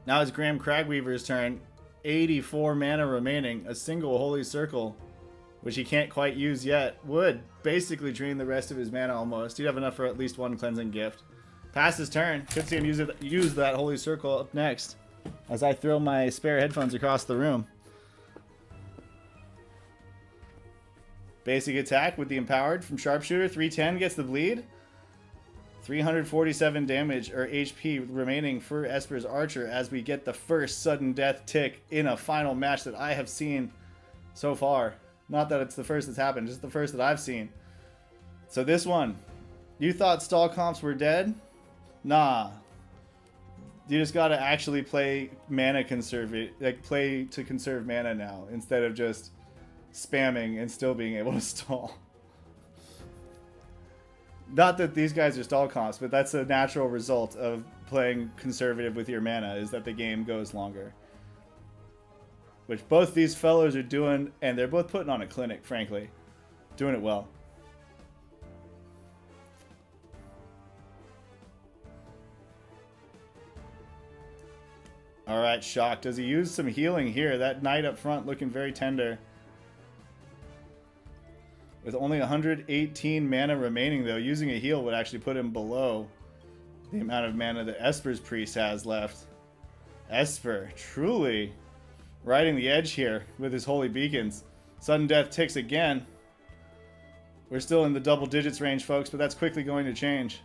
Now it's Graham Cragweaver's turn. 84 mana remaining. A single Holy Circle, which he can't quite use yet, would basically drain the rest of his mana almost. He'd have enough for at least 1 Cleansing Gift. Pass his turn. Could see him use that Holy Circle up next as I throw my spare headphones across the room. Basic attack with the Empowered from Sharpshooter. 310 gets the bleed. 347 damage or HP remaining for Esper's Archer as we get the first sudden death tick in a final match that I have seen so far. Not that it's the first that's happened, just the first that I've seen. So this one, you thought stall comps were dead? Nah. You just gotta actually play mana play to conserve mana now instead of just spamming and still being able to stall. Not that these guys are stall comps, but that's a natural result of playing conservative with your mana, is that the game goes longer. Which both these fellows are doing, and they're both putting on a clinic, frankly. Doing it well. Alright, Shock. Does he use some healing here? That knight up front looking very tender. With only 118 mana remaining, though, using a heal would actually put him below the amount of mana that Esper's Priest has left. Esper, truly riding the edge here with his Holy Beacons. Sudden Death ticks again. We're still in the double digits range, folks, but that's quickly going to change.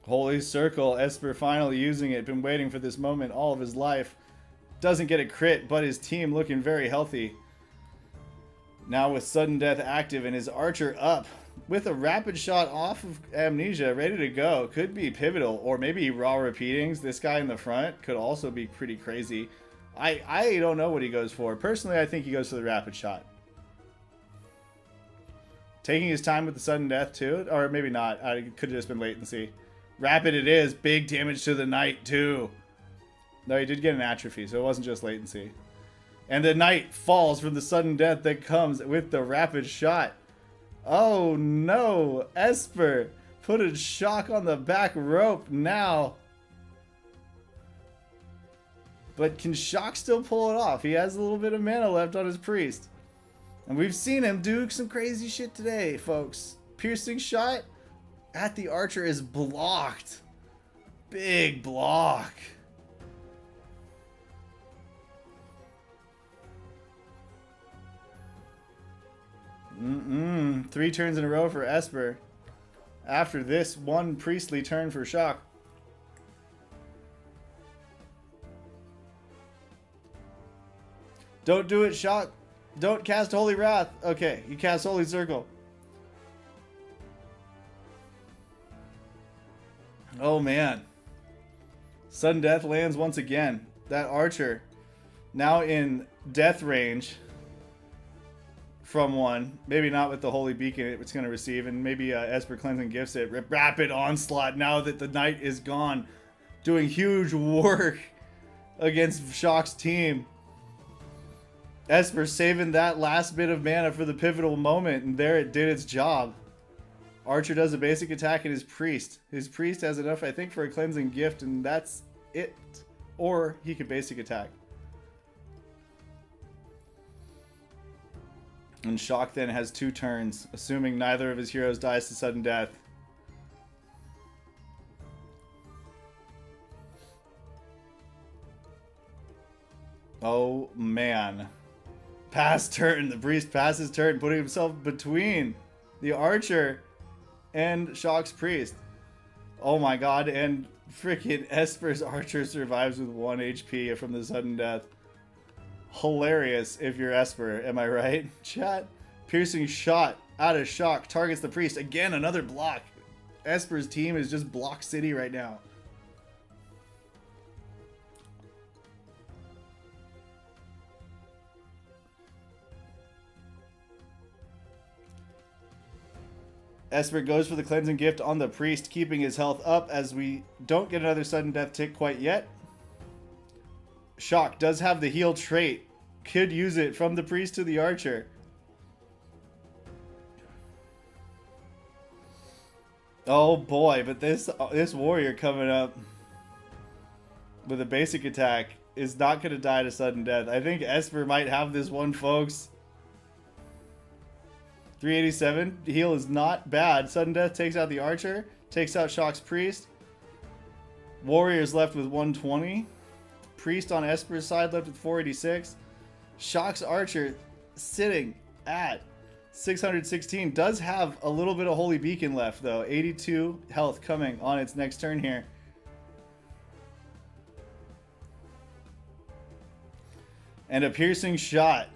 Holy Circle. Esper finally using it. Been waiting for this moment all of his life. Doesn't get a crit, but his team looking very healthy. Now with sudden death active and his archer up with a rapid shot off of Amnesia, ready to go. Could be pivotal, or maybe raw repeatings. This guy in the front could also be pretty crazy. I don't know what he goes for. Personally, I think he goes for the rapid shot. Taking his time with the sudden death too, or maybe not. It could have just been latency. Rapid it is. Big damage to the knight too. No, he did get an atrophy, so it wasn't just latency. And the knight falls from the sudden death that comes with the rapid shot. Oh no, Esper put a shock on the back rope now. But can Shock still pull it off? He has a little bit of mana left on his priest. And we've seen him do some crazy shit today, folks. Piercing shot at the archer is blocked. Big block. Three turns in a row for Esper. After this, one priestly turn for Shock. Don't do it, Shock. Don't cast Holy Wrath. Okay, you cast Holy Circle. Oh man. Sudden Death lands once again. That archer now in death range from one. Maybe not with the Holy Beacon it's going to receive, and maybe Esper Cleansing gifts it. Rapid Onslaught now that the knight is gone. Doing huge work against Shock's team. Esper saving that last bit of mana for the pivotal moment, and there it did its job. Archer does a basic attack in his priest. His priest has enough, I think, for a cleansing gift, and that's it. Or he could basic attack. And Shock then has 2 turns, assuming neither of his heroes dies to sudden death. Oh man. Pass turn. The priest passes turn, putting himself between the archer and Shock's priest. Oh my god, and freaking Esper's archer survives with 1 HP from the sudden death. Hilarious if you're Esper, am I right? Chat. Piercing shot out of Shock targets the priest. Again, another block. Esper's team is just block city right now. Esper goes for the cleansing gift on the priest, keeping his health up as we don't get another sudden death tick quite yet. Shock does have the heal trait. Could use it from the priest to the archer. Oh boy, but this warrior coming up with a basic attack is not going to die to sudden death. I think Esper might have this one, folks. 387. Heal is not bad. Sudden death takes out the archer. Takes out Shock's priest. Warrior's left with 120. Priest on Esper's side left with 486. Shock's archer sitting at 616. Does have a little bit of Holy Beacon left though. 82 health coming on its next turn here. And a piercing shot.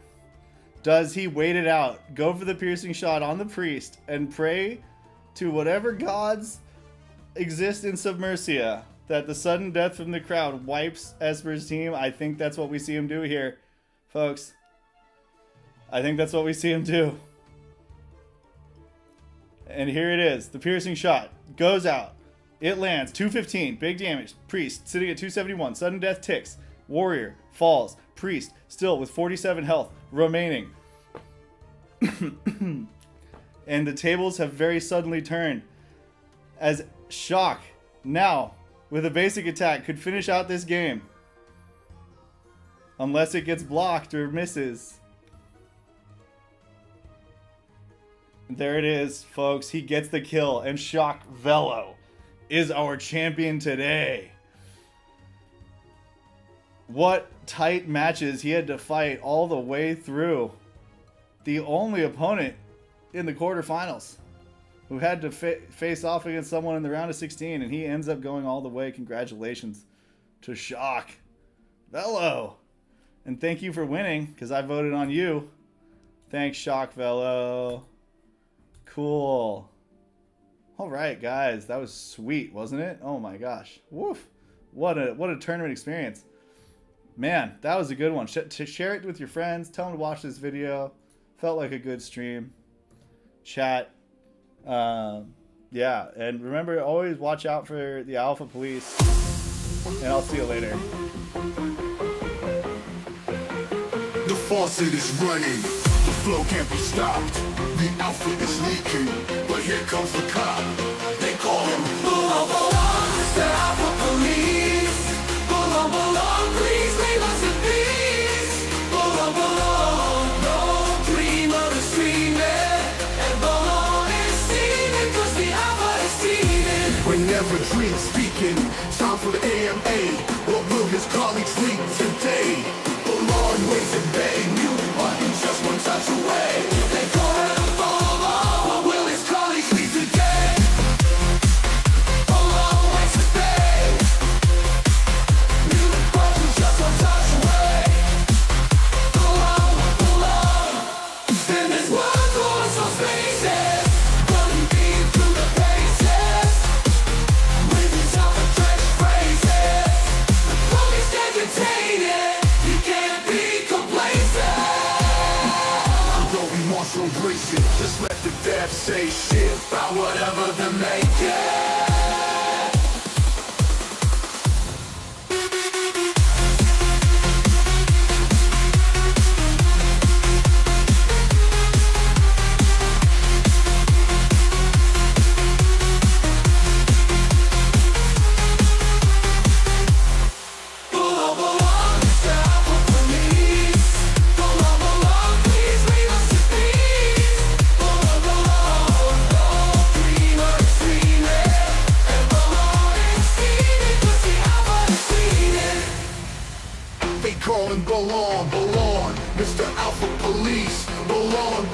Does he wait it out? Go for the piercing shot on the priest and pray to whatever gods exist in Submersia that the sudden death from the crowd wipes Esper's team. I think that's what we see him do here, folks. I think that's what we see him do. And here it is. The piercing shot goes out. It lands. 215. Big damage. Priest sitting at 271. Sudden death ticks. Warrior falls. Priest still with 47 health remaining. And the tables have very suddenly turned as Shock now with a basic attack could finish out this game unless it gets blocked or misses. There it is, folks. He gets the kill, and Shock Velo is our champion today. What tight matches he had to fight all the way through. The only opponent in the quarterfinals who had to face off against someone in the round of 16, and he ends up going all the way. Congratulations to Shock Velo. And thank you for winning, because I voted on you. Thanks, Shock Velo. Cool. All right, guys. That was sweet, wasn't it? Oh, my gosh. Woof. What a tournament experience. Man, that was a good one. Share it with your friends. Tell them to watch this video. Felt like a good stream. Chat. Yeah, and remember, always watch out for the Alpha Police. And I'll see you later. The faucet is running, the flow can't be stopped. The alpha is leaking, but here comes the cop. They call him Mr. Alpha Police. Belong, please leave us in peace. Belong, don't dream of the streaming. And belong is steaming, cause the alpha is steaming. Whenever dreams speaking, time for the AMA. What will his colleagues lead today? Belong waits and bang, mute button just one touch away. They call him Belong, what will his colleagues lead today? Belong waits and bang, mute button just one touch away. Belong, and this world goes so spaces, running deep through the paces. With his alpha trench phrases, the police can't contain it. You can't be complacent. Don't be more so racing. Just let the dev say shit about whatever they're making. They call him belong, Mr. Alpha Police, belong.